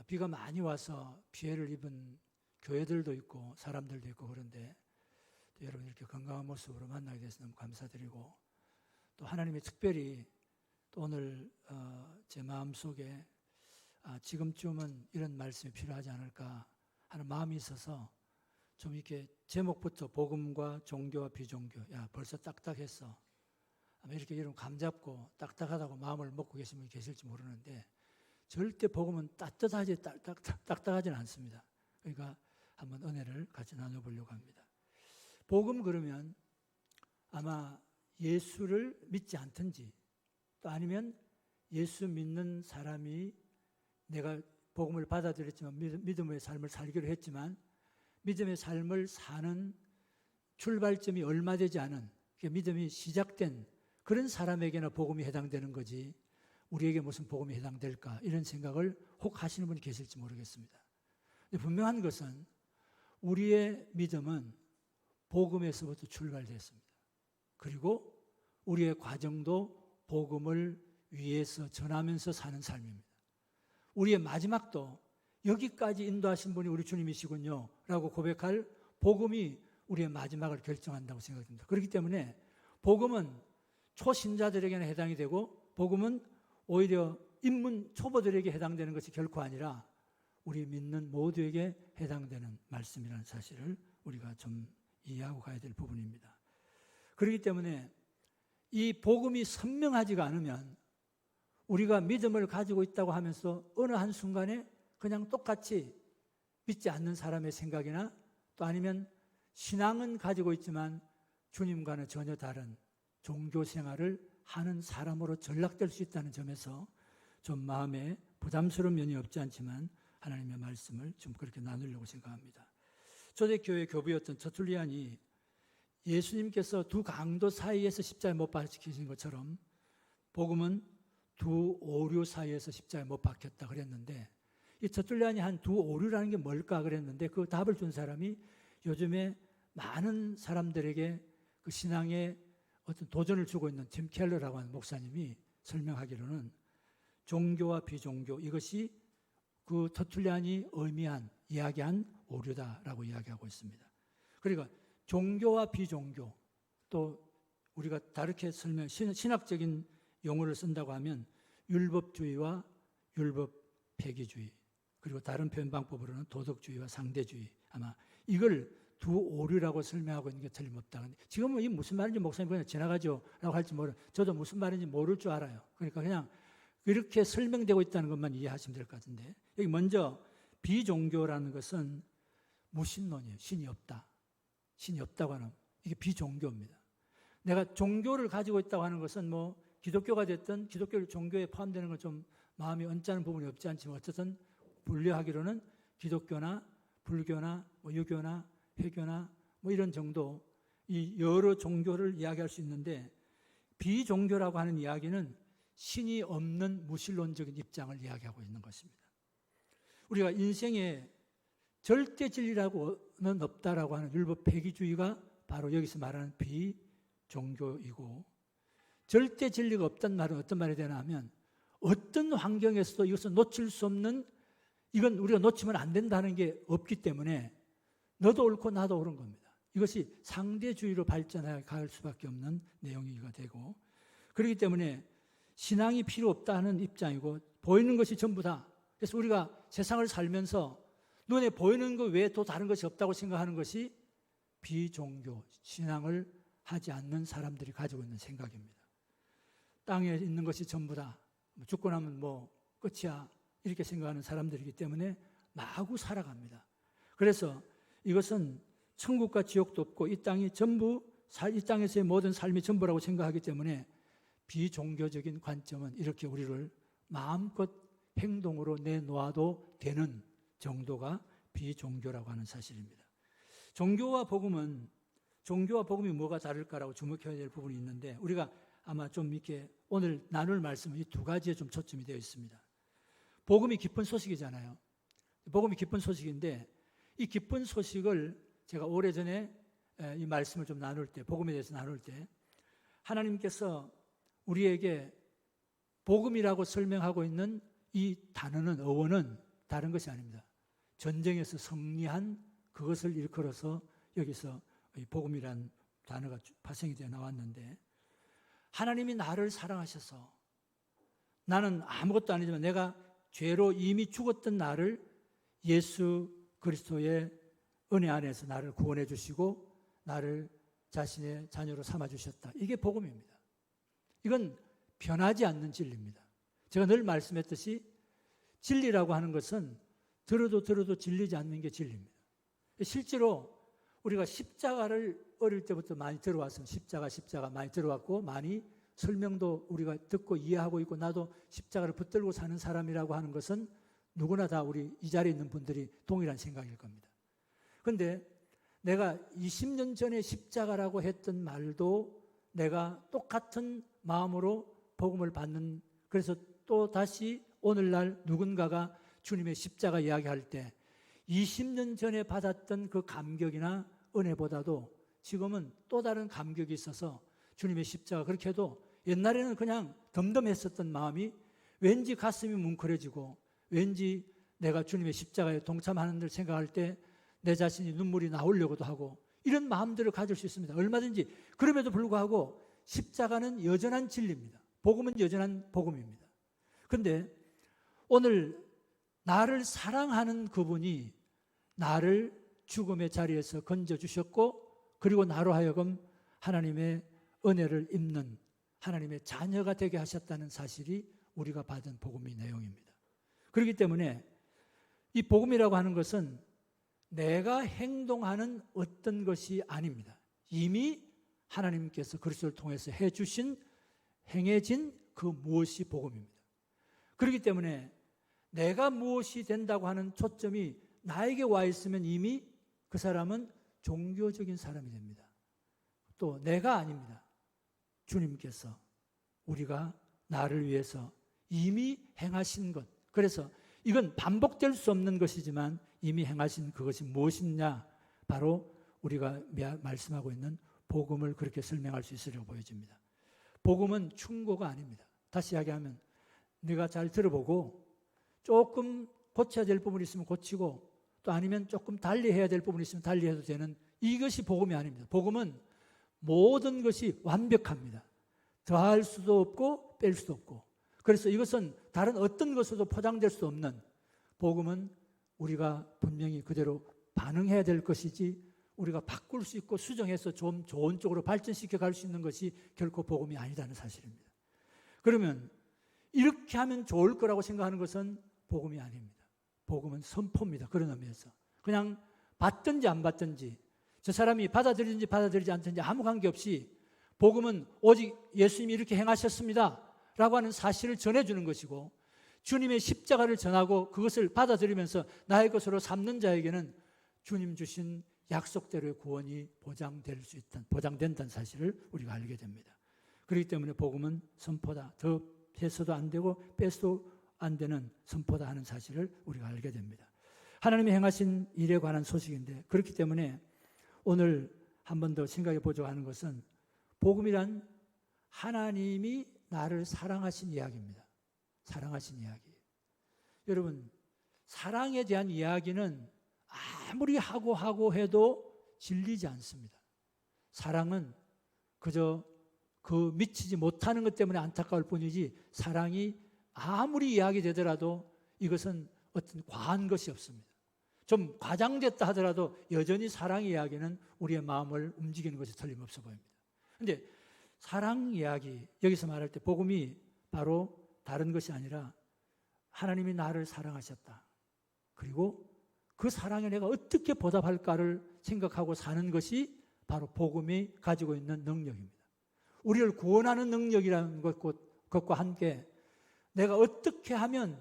비가 많이 와서 피해를 입은 교회들도 있고 사람들도 있고 그런데, 또 여러분 이렇게 건강한 모습으로 만나게 돼서 너무 감사드리고, 또 하나님이 특별히 또 오늘 제 마음속에 지금쯤은 이런 말씀이 필요하지 않을까 하는 마음이 있어서 좀 이렇게 제목부터 복음과 종교와 비종교, 야 벌써 딱딱했어, 아마 이렇게 여러분 감잡고 딱딱하다고 마음을 먹고 계신 분이 계실지 모르는데, 절대 복음은 딱딱하지는 않습니다. 그러니까 한번 은혜를 같이 나눠보려고 합니다. 복음 그러면 아마 예수를 믿지 않든지, 또 아니면 예수 믿는 사람이 내가 복음을 받아들였지만 믿음의 삶을 살기로 했지만 믿음의 삶을 사는 출발점이 얼마 되지 않은, 믿음이 시작된 그런 사람에게나 복음이 해당되는 거지, 우리에게 무슨 복음이 해당될까 이런 생각을 혹 하시는 분이 계실지 모르겠습니다. 근데 분명한 것은 우리의 믿음은 복음에서부터 출발됐습니다. 그리고 우리의 과정도 복음을 위해서 전하면서 사는 삶입니다. 우리의 마지막도 여기까지 인도하신 분이 우리 주님이시군요 라고 고백할 복음이 우리의 마지막을 결정한다고 생각됩니다. 그렇기 때문에 복음은 초신자들에게는 해당이 되고, 복음은 오히려 입문 초보들에게 해당되는 것이 결코 아니라 우리 믿는 모두에게 해당되는 말씀이라는 사실을 우리가 좀 이해하고 가야 될 부분입니다. 그렇기 때문에 이 복음이 선명하지가 않으면 우리가 믿음을 가지고 있다고 하면서 어느 한순간에 그냥 똑같이 믿지 않는 사람의 생각이나, 또 아니면 신앙은 가지고 있지만 주님과는 전혀 다른 종교 생활을 하는 사람으로 전락될 수 있다는 점에서 좀 마음에 부담스러운 면이 없지 않지만 하나님의 말씀을 좀 그렇게 나누려고 생각합니다. 초대교회 교부였던 터툴리안이 예수님께서 두 강도 사이에서 십자가에 못 박히신 것처럼 복음은 두 오류 사이에서 십자가에 못 박혔다 그랬는데, 이 터툴리안이 한 두 오류라는 게 뭘까 그랬는데, 그 답을 준 사람이 요즘에 많은 사람들에게 그 신앙에 어떤 도전을 주고 있는 팀 켈러라고 하는 목사님이 설명하기로는 종교와 비종교, 이것이 그 터툴리안이 이야기한 오류다라고 이야기하고 있습니다. 그러니까 종교와 비종교, 또 우리가 다르게 신학적인 용어를 쓴다고 하면 율법주의와 율법 폐기주의, 그리고 다른 표현 방법으로는 도덕주의와 상대주의, 아마 이걸 두 오류라고 설명하고 있는 게 틀림없다. 지금은 이 무슨 말인지 목사님 그냥 지나가죠 라고 할지 저도 무슨 말인지 모를 줄 알아요. 그러니까 그냥 이렇게 설명되고 있다는 것만 이해하시면 될 것 같은데, 여기 먼저 비종교라는 것은 무신론이에요. 신이 없다. 신이 없다고 하는, 이게 비종교입니다. 내가 종교를 가지고 있다고 하는 것은 뭐 기독교가 됐든 기독교 종교에 포함되는 건 좀 마음이 언짢은 부분이 없지 않지만 어쨌든 분류하기로는 기독교나 불교나 뭐 유교나 회교나 뭐 이런 정도 이 여러 종교를 이야기할 수 있는데, 비종교라고 하는 이야기는 신이 없는 무신론적인 입장을 이야기하고 있는 것입니다. 우리가 인생에 절대 진리라고는 없다라고 하는 율법 폐기주의가 바로 여기서 말하는 비종교이고, 절대 진리가 없다는 말은 어떤 말이 되나 하면 어떤 환경에서도 이것을 놓칠 수 없는, 이건 우리가 놓치면 안 된다는 게 없기 때문에 너도 옳고 나도 옳은 겁니다. 이것이 상대주의로 발전해 갈 수밖에 없는 내용이가 되고, 그렇기 때문에 신앙이 필요 없다는 입장이고 보이는 것이 전부다. 그래서 우리가 세상을 살면서 눈에 보이는 것 외에 또 다른 것이 없다고 생각하는 것이 비종교, 신앙을 하지 않는 사람들이 가지고 있는 생각입니다. 땅에 있는 것이 전부다. 죽고 나면 뭐 끝이야. 이렇게 생각하는 사람들이기 때문에 마구 살아갑니다. 그래서 이것은 천국과 지옥도 없고 이 땅이 전부, 이 땅에서의 모든 삶이 전부라고 생각하기 때문에 비종교적인 관점은 이렇게 우리를 마음껏 행동으로 내놓아도 되는 정도가 비종교라고 하는 사실입니다. 종교와 복음이 뭐가 다를까라고 주목해야 될 부분이 있는데, 우리가 아마 좀 이렇게 오늘 나눌 말씀은 이 두 가지에 좀 초점이 되어 있습니다. 복음이 기쁜 소식이잖아요. 복음이 기쁜 소식인데, 이 기쁜 소식을 제가 오래전에 이 말씀을 좀 나눌 때, 복음에 대해서 나눌 때, 하나님께서 우리에게 복음이라고 설명하고 있는 이 단어는, 어원은 다른 것이 아닙니다. 전쟁에서 승리한 그것을 일컬어서 여기서 이 복음이란 단어가 파생이 되어 나왔는데, 하나님이 나를 사랑하셔서 나는 아무것도 아니지만 내가 죄로 이미 죽었던 나를 예수 그리스도의 은혜 안에서 나를 구원해 주시고 나를 자신의 자녀로 삼아 주셨다. 이게 복음입니다. 이건 변하지 않는 진리입니다. 제가 늘 말씀했듯이 진리라고 하는 것은 들어도 질리지 않는 게 진리입니다. 실제로 우리가 십자가를 어릴 때부터 많이 들어왔어요. 십자가 많이 들어왔고 많이 설명도 우리가 듣고 이해하고 있고, 나도 십자가를 붙들고 사는 사람이라고 하는 것은 누구나 다 우리 이 자리에 있는 분들이 동일한 생각일 겁니다. 그런데 내가 20년 전에 십자가라고 했던 말도 내가 똑같은 마음으로 복음을 받는, 그래서 또 다시 오늘날 누군가가 주님의 십자가 이야기할 때 20년 전에 받았던 그 감격이나 은혜보다도 지금은 또 다른 감격이 있어서 주님의 십자가, 그렇게 해도 옛날에는 그냥 덤덤했었던 마음이 왠지 가슴이 뭉클해지고, 왠지 내가 주님의 십자가에 동참하는 들 생각할 때 내 자신이 눈물이 나오려고도 하고, 이런 마음들을 가질 수 있습니다. 얼마든지. 그럼에도 불구하고 십자가는 여전한 진리입니다. 복음은 여전한 복음입니다. 그런데 오늘 나를 사랑하는 그분이 나를 죽음의 자리에서 건져주셨고, 그리고 나로 하여금 하나님의 은혜를 입는 하나님의 자녀가 되게 하셨다는 사실이 우리가 받은 복음의 내용입니다. 그렇기 때문에 이 복음이라고 하는 것은 내가 행동하는 어떤 것이 아닙니다. 이미 하나님께서 그리스도를 통해서 행해진 그 무엇이 복음입니다. 그렇기 때문에 내가 무엇이 된다고 하는 초점이 나에게 와 있으면 이미 그 사람은 종교적인 사람이 됩니다. 또 내가 아닙니다. 주님께서 우리가 나를 위해서 이미 행하신 것. 그래서 이건 반복될 수 없는 것이지만 이미 행하신 그것이 무엇이냐? 바로 우리가 말씀하고 있는 복음을 그렇게 설명할 수 있으려고 보여집니다. 복음은 충고가 아닙니다. 다시 이야기하면 네가 잘 들어보고 조금 고쳐야 될 부분이 있으면 고치고 또 아니면 조금 달리해야 될 부분이 있으면 달리해도 되는 이것이 복음이 아닙니다. 복음은 모든 것이 완벽합니다. 더할 수도 없고 뺄 수도 없고. 그래서 이것은 다른 어떤 것으로도 포장될 수 없는, 복음은 우리가 분명히 그대로 반응해야 될 것이지 우리가 바꿀 수 있고 수정해서 좀 좋은 쪽으로 발전시켜 갈 수 있는 것이 결코 복음이 아니라는 사실입니다. 그러면 이렇게 하면 좋을 거라고 생각하는 것은 복음이 아닙니다. 복음은 선포입니다. 그런 의미에서 그냥 받든지 안 받든지, 저 사람이 받아들이든지 받아들이지 않든지 아무 관계없이 복음은 오직 예수님이 이렇게 행하셨습니다 라고 하는 사실을 전해주는 것이고, 주님의 십자가를 전하고 그것을 받아들이면서 나의 것으로 삼는 자에게는 주님 주신 약속대로의 구원이 보장된다는 사실을 우리가 알게 됩니다. 그렇기 때문에 복음은 선포다. 더 해서도 안 되고 빼서도 안 되는 선포다 하는 사실을 우리가 알게 됩니다. 하나님이 행하신 일에 관한 소식인데, 그렇기 때문에 오늘 한 번 더 생각해 보자고 하는 것은, 복음이란 하나님이 나를 사랑하신 이야기입니다. 사랑하신 이야기. 여러분, 사랑에 대한 이야기는 아무리 하고 해도 질리지 않습니다. 사랑은 그저 그 미치지 못하는 것 때문에 안타까울 뿐이지, 사랑이 아무리 이야기되더라도 이것은 어떤 과한 것이 없습니다. 좀 과장됐다 하더라도 여전히 사랑 이야기는 우리의 마음을 움직이는 것이 틀림없어 보입니다. 그런데 사랑 이야기, 여기서 말할 때 복음이 바로 다른 것이 아니라 하나님이 나를 사랑하셨다. 그리고 그 사랑에 내가 어떻게 보답할까를 생각하고 사는 것이 바로 복음이 가지고 있는 능력입니다. 우리를 구원하는 능력이라는 것과 함께 내가 어떻게 하면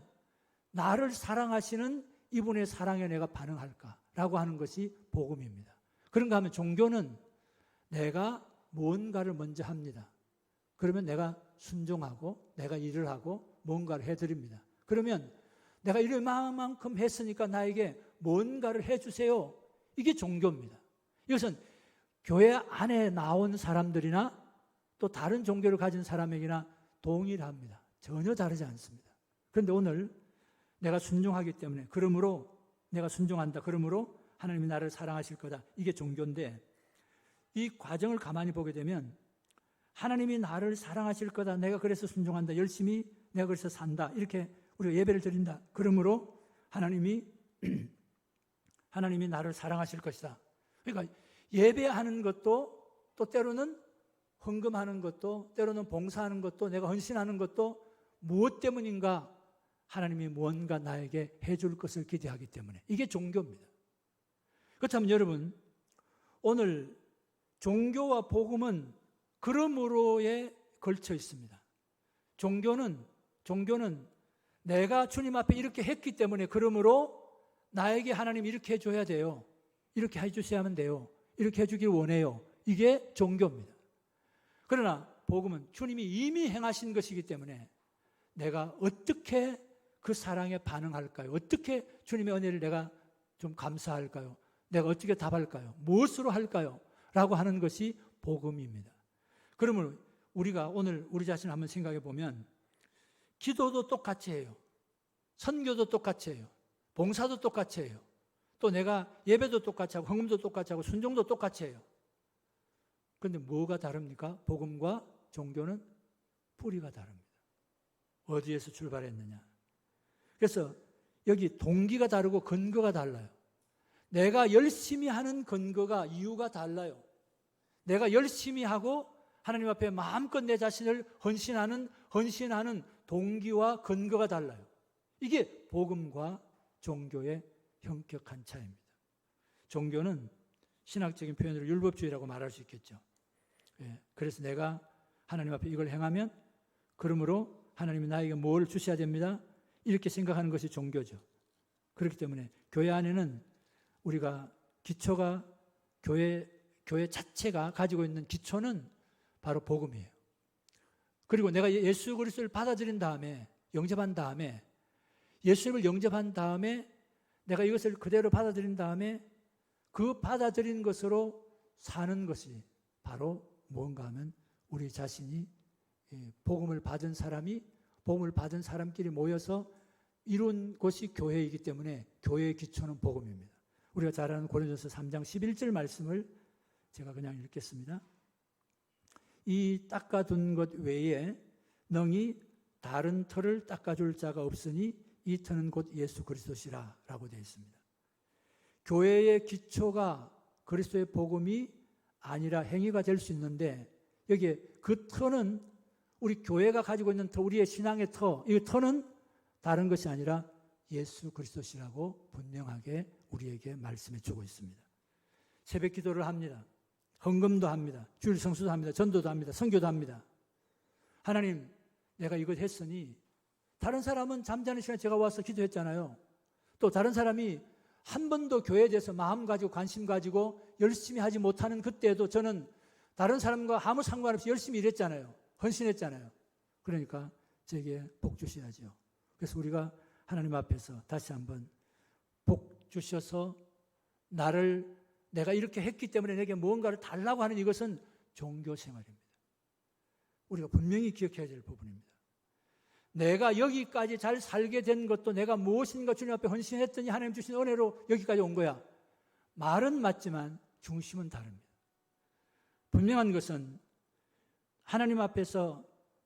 나를 사랑하시는 이분의 사랑에 내가 반응할까라고 하는 것이 복음입니다. 그런가 하면 종교는 내가 무언가를 먼저 합니다. 그러면 내가 순종하고 내가 일을 하고 뭔가를 해드립니다. 그러면 내가 일을 만큼 했으니까 나에게 뭔가를 해주세요. 이게 종교입니다. 이것은 교회 안에 나온 사람들이나 또 다른 종교를 가진 사람에게나 동일합니다. 전혀 다르지 않습니다. 그런데 오늘 내가 순종하기 때문에, 그러므로 내가 순종한다, 그러므로 하나님이 나를 사랑하실 거다, 이게 종교인데, 이 과정을 가만히 보게 되면 하나님이 나를 사랑하실 거다, 내가 그래서 순종한다, 열심히 내가 그래서 산다, 이렇게 우리가 예배를 드린다, 그러므로 하나님이 나를 사랑하실 것이다. 그러니까 예배하는 것도, 또 때로는 헌금하는 것도, 때로는 봉사하는 것도, 내가 헌신하는 것도 무엇 때문인가? 하나님이 무언가 나에게 해줄 것을 기대하기 때문에. 이게 종교입니다. 그렇다면 여러분, 오늘 종교와 복음은 그러므로에 걸쳐 있습니다. 종교는 내가 주님 앞에 이렇게 했기 때문에, 그러므로 나에게 하나님이 이렇게 해줘야 돼요, 이렇게 해주셔야만 돼요, 이렇게 해주길 원해요, 이게 종교입니다. 그러나 복음은 주님이 이미 행하신 것이기 때문에 내가 어떻게 그 사랑에 반응할까요? 어떻게 주님의 은혜를 내가 좀 감사할까요? 내가 어떻게 답할까요? 무엇으로 할까요? 라고 하는 것이 복음입니다. 그러면 우리가 오늘 우리 자신을 한번 생각해 보면, 기도도 똑같이 해요, 선교도 똑같이 해요, 봉사도 똑같이 해요, 또 내가 예배도 똑같이 하고 헌금도 똑같이 하고 순종도 똑같이 해요. 그런데 뭐가 다릅니까? 복음과 종교는 뿌리가 다릅니다. 어디에서 출발했느냐. 그래서 여기 동기가 다르고 근거가 달라요. 내가 열심히 하는 근거가, 이유가 달라요. 내가 열심히 하고 하나님 앞에 마음껏 내 자신을 헌신하는 동기와 근거가 달라요. 이게 복음과 종교의 현격한 차이입니다. 종교는 신학적인 표현으로 율법주의라고 말할 수 있겠죠. 그래서 내가 하나님 앞에 이걸 행하면, 그러므로 하나님이 나에게 뭘 주셔야 됩니다, 이렇게 생각하는 것이 종교죠. 그렇기 때문에 교회 안에는 우리가 기초가, 교회 자체가 가지고 있는 기초는 바로 복음이에요. 그리고 내가 예수 그리스도를 받아들인 다음에, 영접한 다음에, 예수님을 영접한 다음에 내가 이것을 그대로 받아들인 다음에 그 받아들인 것으로 사는 것이 바로 무언가 하면 우리 자신이 복음을 받은 사람끼리 모여서 이룬 곳이 교회이기 때문에 교회의 기초는 복음입니다. 우리가 잘 아는 고린도서 3장 11절 말씀을 제가 그냥 읽겠습니다. 이 닦아둔 것 외에 능히 다른 터를 닦아줄 자가 없으니 이 터는 곧 예수 그리스도시라 라고 되어 있습니다. 교회의 기초가 그리스도의 복음이 아니라 행위가 될 수 있는데 여기에 그 터는 우리 교회가 가지고 있는 터, 우리의 신앙의 터, 이 터는 다른 것이 아니라 예수 그리스도시라고 분명하게 우리에게 말씀해 주고 있습니다. 새벽 기도를 합니다. 헌금도 합니다. 주일 성수도 합니다. 전도도 합니다. 선교도 합니다. 하나님, 내가 이것 했으니 다른 사람은 잠자는 시간에 제가 와서 기도했잖아요. 또 다른 사람이 한 번도 교회에 대해서 마음 가지고 관심 가지고 열심히 하지 못하는 그때에도 저는 다른 사람과 아무 상관없이 열심히 일했잖아요. 헌신했잖아요. 그러니까 제게 복 주셔야죠. 그래서 우리가 하나님 앞에서 다시 한번 복 주셔서 나를 내가 이렇게 했기 때문에 내게 무언가를 달라고 하는 이것은 종교 생활입니다. 우리가 분명히 기억해야 될 부분입니다. 내가 여기까지 잘 살게 된 것도 내가 무엇인가 주님 앞에 헌신했더니 하나님 주신 은혜로 여기까지 온 거야. 말은 맞지만 중심은 다릅니다. 분명한 것은 하나님 앞에서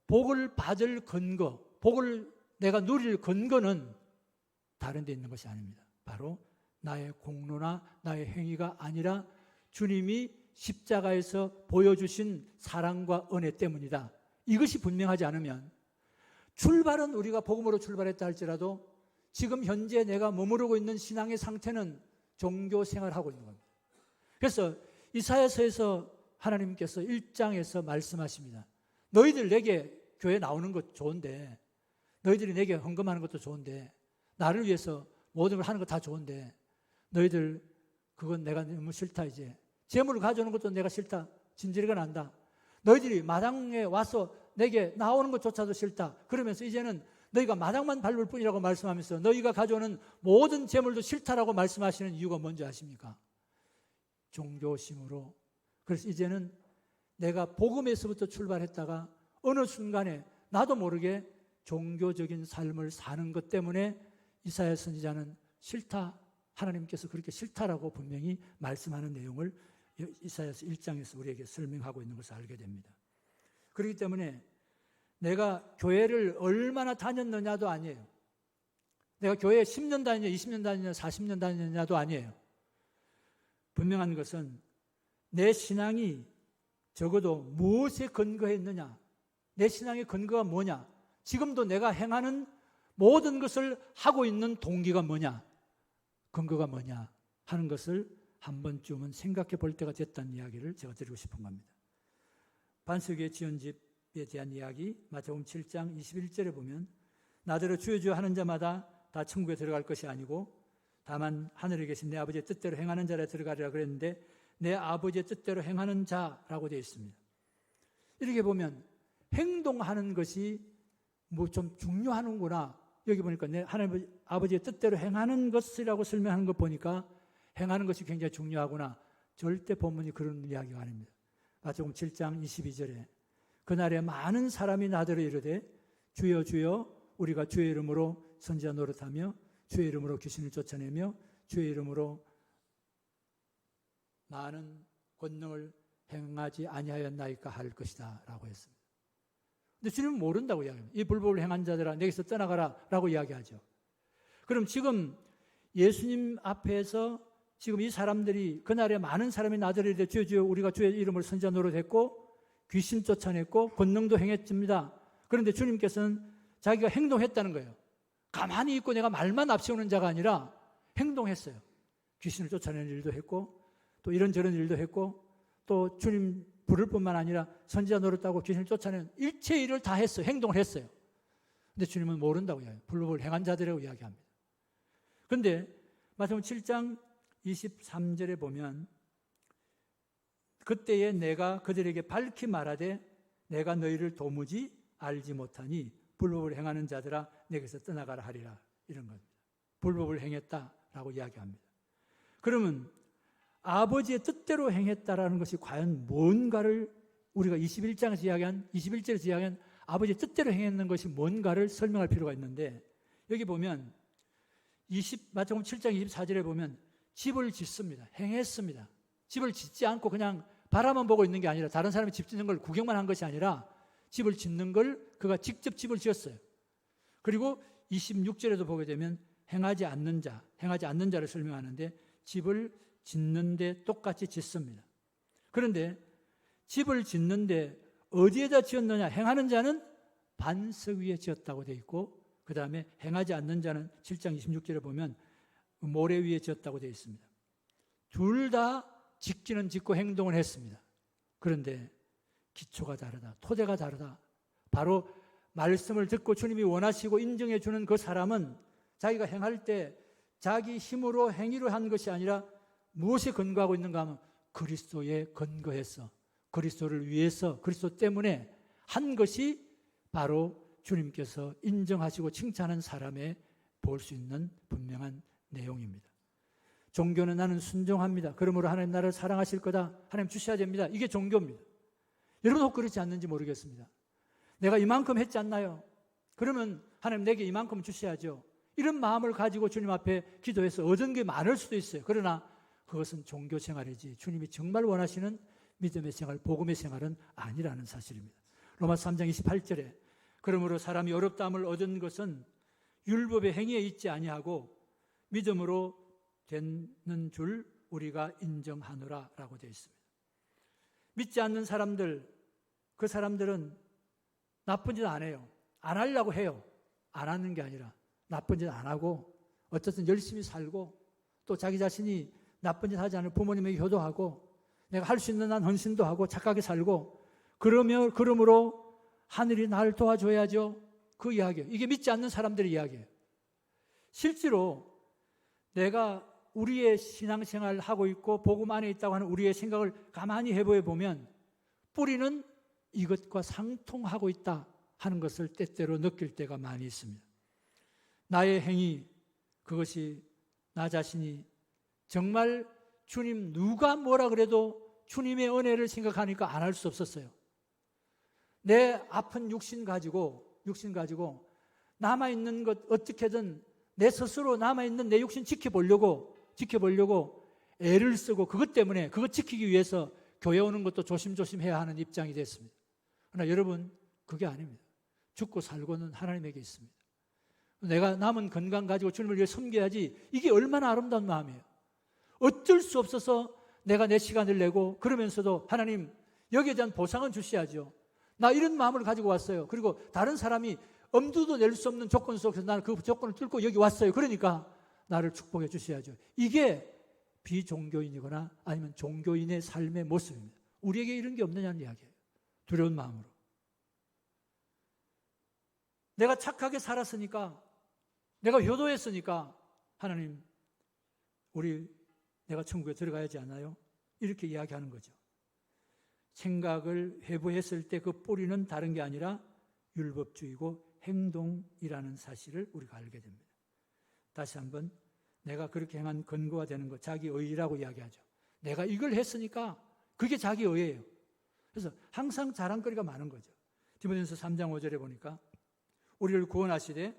복을 받을 근거, 복을 내가 누릴 근거는 다른 데 있는 것이 아닙니다. 바로 나의 공로나 나의 행위가 아니라 주님이 십자가에서 보여주신 사랑과 은혜 때문이다. 이것이 분명하지 않으면 출발은 우리가 복음으로 출발했다 할지라도 지금 현재 내가 머무르고 있는 신앙의 상태는 종교 생활을 하고 있는 겁니다. 그래서 이사야서에서 하나님께서 1장에서 말씀하십니다. 너희들 내게 교회 나오는 것 좋은데, 너희들이 내게 헌금하는 것도 좋은데, 나를 위해서 모든 걸 하는 거 다 좋은데 너희들 그건 내가 너무 싫다. 이제 재물을 가져오는 것도 내가 싫다. 진지가 난다. 너희들이 마당에 와서 내게 나오는 것조차도 싫다. 그러면서 이제는 너희가 마당만 밟을 뿐이라고 말씀하면서 너희가 가져오는 모든 재물도 싫다라고 말씀하시는 이유가 뭔지 아십니까? 종교심으로. 그래서 이제는 내가 복음에서부터 출발했다가 어느 순간에 나도 모르게 종교적인 삶을 사는 것 때문에 이사야 선지자는 싫다. 하나님께서 그렇게 싫다라고 분명히 말씀하는 내용을 이사야서 1장에서 우리에게 설명하고 있는 것을 알게 됩니다. 그렇기 때문에 내가 교회를 얼마나 다녔느냐도 아니에요. 내가 교회에 10년 다니냐, 20년 다니냐, 40년 다니냐도 아니에요. 분명한 것은 내 신앙이 적어도 무엇에 근거했느냐, 내 신앙의 근거가 뭐냐, 지금도 내가 행하는 모든 것을 하고 있는 동기가 뭐냐, 근거가 뭐냐 하는 것을 한 번쯤은 생각해 볼 때가 됐다는 이야기를 제가 드리고 싶은 겁니다. 반석의 지연집에 대한 이야기 마태복음 7장 21절에 보면 나더러 주여 주여 하는 자마다 다 천국에 들어갈 것이 아니고 다만 하늘에 계신 내 아버지의 뜻대로 행하는 자라 들어가리라 그랬는데 내 아버지의 뜻대로 행하는 자라고 되어 있습니다. 이렇게 보면 행동하는 것이 뭐 좀 중요하는구나. 여기 보니까 내 하나님 아버지의 뜻대로 행하는 것이라고 설명하는 것 보니까 행하는 것이 굉장히 중요하구나. 절대 본문이 그런 이야기가 아닙니다. 마태복음 7장 22절에 그날에 많은 사람이 나더러 이르되 주여 주여 우리가 주의 이름으로 선지자 노릇하며 주의 이름으로 귀신을 쫓아내며 주의 이름으로 많은 권능을 행하지 아니하였나이까 할 것이다 라고 했습니다. 근데 주님은 모른다고 이야기합니다. 이 불법을 행한 자들아 내게서 떠나가라 라고 이야기하죠. 그럼 지금 예수님 앞에서 지금 이 사람들이 그날에 많은 사람이 나더러 이르되 주여 주여 우리가 주의 이름을 선지자 노릇했고 귀신 쫓아냈고 권능도 행했습니다. 그런데 주님께서는 자기가 행동했다는 거예요. 가만히 있고 내가 말만 앞세우는 자가 아니라 행동했어요. 귀신을 쫓아내는 일도 했고 또 이런저런 일도 했고 또 주님 부를 뿐만 아니라 선지자 노릇하고 귀신을 쫓아내는 일체 일을 다 했어요. 행동을 했어요. 근데 주님은 모른다고 이야기해요. 불법을 행한 자들이라고 이야기합니다. 그런데 마태복음 7장 23절에 보면 그때에 내가 그들에게 밝히 말하되 내가 너희를 도무지 알지 못하니 불법을 행하는 자들아 내게서 떠나가라 하리라. 이런 겁니다. 불법을 행했다라고 이야기합니다. 그러면 아버지의 뜻대로 행했다라는 것이 과연 뭔가를 우리가 21절에서 이야기한 아버지의 뜻대로 행했는 것이 뭔가를 설명할 필요가 있는데 여기 보면 마태복음 7장 24절에 보면 집을 짓습니다. 행했습니다. 집을 짓지 않고 그냥 바라만 보고 있는 게 아니라 다른 사람이 집 짓는 걸 구경만 한 것이 아니라 집을 짓는 걸 그가 직접 집을 지었어요. 그리고 26절에도 보게 되면 행하지 않는 자를 설명하는데 집을 짓는데 똑같이 짓습니다. 그런데 집을 짓는데 어디에다 지었느냐? 행하는 자는 반석 위에 지었다고 되어 있고 그 다음에 행하지 않는 자는 7장 26절에 보면 모래 위에 지었다고 되어 있습니다. 둘 다 짓기는 짓고 행동을 했습니다. 그런데 기초가 다르다. 토대가 다르다. 바로 말씀을 듣고 주님이 원하시고 인정해 주는 그 사람은 자기가 행할 때 자기 힘으로 행위로 한 것이 아니라 무엇에 근거하고 있는가 하면 그리스도에 근거해서 그리스도를 위해서 그리스도 때문에 한 것이 바로 주님께서 인정하시고 칭찬하는 사람의 볼 수 있는 분명한 내용입니다. 종교는 나는 순종합니다. 그러므로 하나님 나를 사랑하실 거다. 하나님 주셔야 됩니다. 이게 종교입니다. 여러분 혹 그렇지 않는지 모르겠습니다. 내가 이만큼 했지 않나요? 그러면 하나님 내게 이만큼 주셔야죠. 이런 마음을 가지고 주님 앞에 기도해서 얻은 게 많을 수도 있어요. 그러나 그것은 종교 생활이지 주님이 정말 원하시는 믿음의 생활, 복음의 생활은 아니라는 사실입니다. 로마서 3장 28절에 그러므로 사람이 어렵다함을 얻은 것은 율법의 행위에 있지 아니하고 믿음으로 되는 줄 우리가 인정하노라 라고 되어 있습니다. 믿지 않는 사람들, 그 사람들은 나쁜 짓 안 해요. 안 하려고 해요. 안 하는 게 아니라 나쁜 짓 안 하고 어쨌든 열심히 살고 또 자기 자신이 나쁜 짓 하지 않을 부모님에게 효도하고 내가 할 수 있는 한 헌신도 하고 착하게 살고 그러므로 하늘이 나를 도와줘야죠. 그 이야기예요. 이게 믿지 않는 사람들의 이야기예요. 실제로 내가 우리의 신앙생활을 하고 있고 복음 안에 있다고 하는 우리의 생각을 가만히 해보여 보면 뿌리는 이것과 상통하고 있다 하는 것을 때때로 느낄 때가 많이 있습니다. 나의 행위, 그것이 나 자신이 정말 주님 누가 뭐라 그래도 주님의 은혜를 생각하니까 안 할 수 없었어요. 내 아픈 육신 가지고 남아있는 것 어떻게든 내 스스로 남아있는 내 육신 지켜보려고 애를 쓰고 그것 때문에 그것 지키기 위해서 교회 오는 것도 조심조심 해야 하는 입장이 됐습니다. 그러나 여러분 그게 아닙니다. 죽고 살고는 하나님에게 있습니다. 내가 남은 건강 가지고 주님을 위해 섬겨야지 이게 얼마나 아름다운 마음이에요. 어쩔 수 없어서 내가 내 시간을 내고 그러면서도 하나님 여기에 대한 보상은 주셔야죠. 나 이런 마음을 가지고 왔어요. 그리고 다른 사람이 엄두도 낼 수 없는 조건 속에서 나는 그 조건을 뚫고 여기 왔어요. 그러니까 나를 축복해 주셔야죠. 이게 비종교인이거나 아니면 종교인의 삶의 모습입니다. 우리에게 이런 게 없느냐는 이야기예요. 두려운 마음으로. 내가 착하게 살았으니까 내가 효도했으니까 하나님 내가 천국에 들어가야지 않아요? 이렇게 이야기하는 거죠. 생각을 회부했을 때 그 뿌리는 다른 게 아니라 율법주의고 행동이라는 사실을 우리가 알게 됩니다. 다시 한번 내가 그렇게 행한 근거가 되는 것, 자기의라고 이야기하죠. 내가 이걸 했으니까 그게 자기의예요. 그래서 항상 자랑거리가 많은 거죠. 디모데전서 3장 5절에 보니까 우리를 구원하시되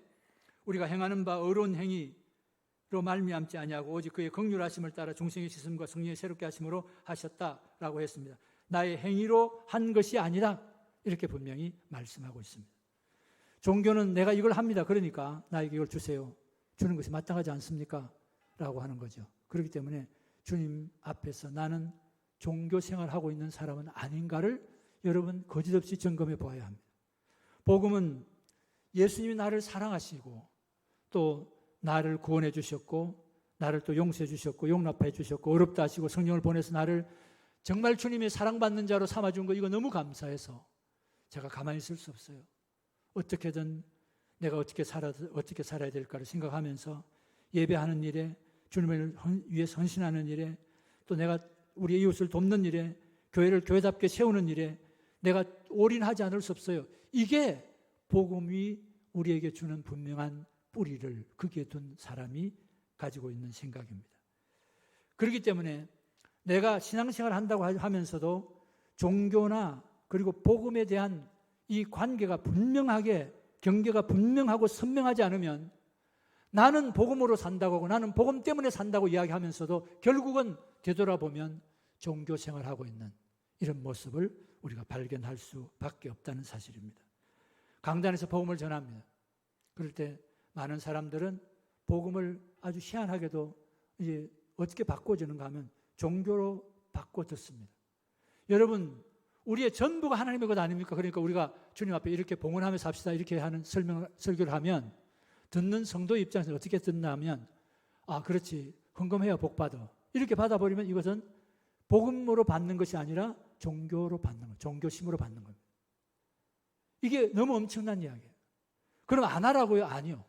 우리가 행하는 바 의로운 행위로 말미암지 아니하고 오직 그의 긍휼하심을 따라 중생의 씻음과 성령의 새롭게 하심으로 하셨다라고 했습니다. 나의 행위로 한 것이 아니라 이렇게 분명히 말씀하고 있습니다. 종교는 내가 이걸 합니다. 그러니까 나에게 이걸 주세요. 주는 것이 마땅하지 않습니까? 라고 하는 거죠. 그렇기 때문에 주님 앞에서 나는 종교 생활하고 있는 사람은 아닌가를 여러분 거짓없이 점검해 보아야 합니다. 복음은 예수님이 나를 사랑하시고 또 나를 구원해 주셨고 나를 또 용서해 주셨고 용납해 주셨고 어렵다 하시고 성령을 보내서 나를 정말 주님의 사랑받는 자로 삼아준 거 이거 너무 감사해서 제가 가만히 있을 수 없어요. 어떻게든 내가 어떻게 살아야 될까를 생각하면서 예배하는 일에 주님을 위해서 헌신하는 일에 또 내가 우리 이웃을 돕는 일에 교회를 교회답게 세우는 일에 내가 올인하지 않을 수 없어요. 이게 복음이 우리에게 주는 분명한 뿌리를 거기에 둔 사람이 가지고 있는 생각입니다. 그렇기 때문에 내가 신앙생활을 한다고 하면서도 종교나 그리고 복음에 대한 이 관계가 분명하게 경계가 분명하고 선명하지 않으면 나는 복음으로 산다고 하고 나는 복음 때문에 산다고 이야기하면서도 결국은 되돌아보면 종교 생활하고 있는 이런 모습을 우리가 발견할 수밖에 없다는 사실입니다. 강단에서 복음을 전합니다. 그럴 때 많은 사람들은 복음을 아주 희한하게도 이제 어떻게 바꿔주는가 하면 종교로 바꿔 듣습니다. 여러분, 우리의 전부가 하나님의 것 아닙니까? 그러니까 우리가 주님 앞에 이렇게 봉헌하면서 합시다 이렇게 하는 설교를 하면 듣는 성도 입장에서 어떻게 듣나 하면 아, 그렇지, 헌금해야 복 받아, 이렇게 받아버리면 이것은 복음으로 받는 것이 아니라 종교로 받는 것, 종교심으로 받는 겁니다. 이게 너무 엄청난 이야기예요. 그럼 안 하라고요? 아니요.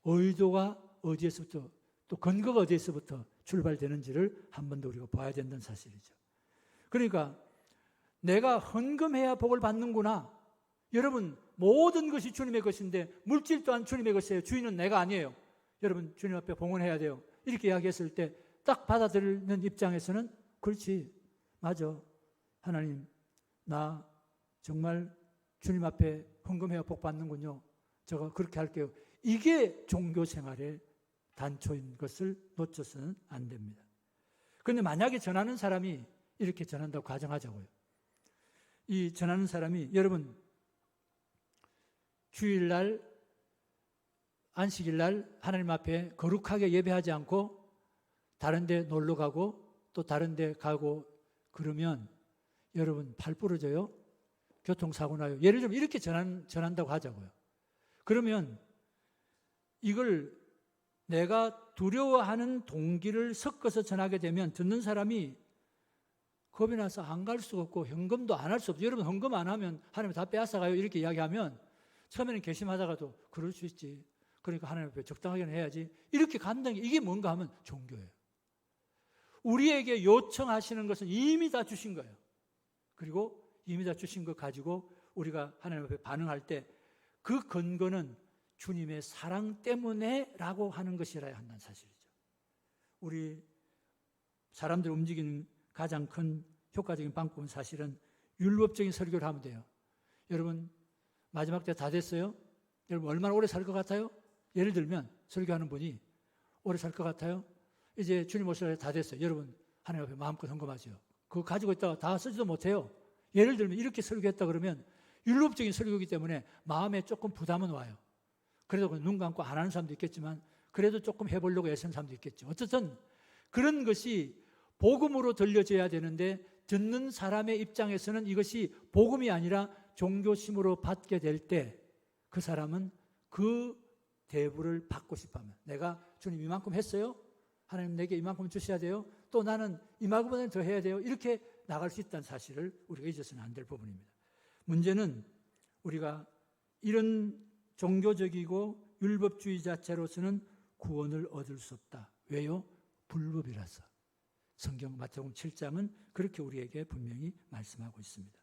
의도가 어디에서부터, 또 근거가 어디에서부터 출발되는지를 한 번 더 우리가 봐야 된다는 사실이죠. 그러니까 내가 헌금해야 복을 받는구나. 여러분, 모든 것이 주님의 것인데 물질 또한 주님의 것이에요. 주인은 내가 아니에요. 여러분, 주님 앞에 봉헌해야 돼요. 이렇게 이야기했을 때 딱 받아들이는 입장에서는 그렇지, 맞아, 하나님, 나 정말 주님 앞에 헌금해야 복 받는군요. 제가 그렇게 할게요. 이게 종교 생활의 단초인 것을 놓쳐서는 안 됩니다. 그런데 만약에 전하는 사람이 이렇게 전한다고 가정하자고요. 이 전하는 사람이 여러분 주일날, 안식일날 하나님 앞에 거룩하게 예배하지 않고 다른 데 놀러 가고 또 다른 데 가고 그러면 여러분 팔 부러져요. 교통사고 나요. 예를 들면 이렇게 전한다고 하자고요. 그러면 이걸 내가 두려워하는 동기를 섞어서 전하게 되면 듣는 사람이 겁이 나서 안 갈 수가 없고 헌금도 안 할 수 없죠. 여러분, 헌금 안 하면 하나님 다 빼앗아가요 이렇게 이야기하면 처음에는 개심하다가도 그럴 수 있지, 그러니까 하나님 앞에 적당하게는 해야지, 이렇게 간다는 게 이게 뭔가 하면 종교예요. 우리에게 요청하시는 것은 이미 다 주신 거예요. 그리고 이미 다 주신 것 가지고 우리가 하나님 앞에 반응할 때 그 근거는 주님의 사랑 때문에 라고 하는 것이라야 한다는 사실이죠. 우리 사람들 움직이는 가장 큰 효과적인 방법은 사실은 율법적인 설교를 하면 돼요. 여러분, 마지막 때 다 됐어요? 여러분, 얼마나 오래 살 것 같아요? 예를 들면 설교하는 분이 오래 살 것 같아요? 이제 주님 오실 날 다 됐어요. 여러분, 하나님 앞에 마음껏 헌금하죠. 그거 가지고 있다가 다 쓰지도 못해요. 예를 들면 이렇게 설교했다 그러면 율법적인 설교이기 때문에 마음에 조금 부담은 와요. 그래도 눈 감고 안 하는 사람도 있겠지만 그래도 조금 해보려고 애쓰는 사람도 있겠죠. 어쨌든 그런 것이 복음으로 들려져야 되는데 듣는 사람의 입장에서는 이것이 복음이 아니라 종교심으로 받게 될 때 그 사람은 그 대부를 받고 싶어하면, 내가 주님 이만큼 했어요? 하나님 내게 이만큼 주셔야 돼요? 또 나는 이만큼보다는 더 해야 돼요? 이렇게 나갈 수 있다는 사실을 우리가 잊어서는 안 될 부분입니다. 문제는 우리가 이런 종교적이고 율법주의 자체로서는 구원을 얻을 수 없다. 왜요? 불법이라서. 성경 마태복음 7장은 그렇게 우리에게 분명히 말씀하고 있습니다.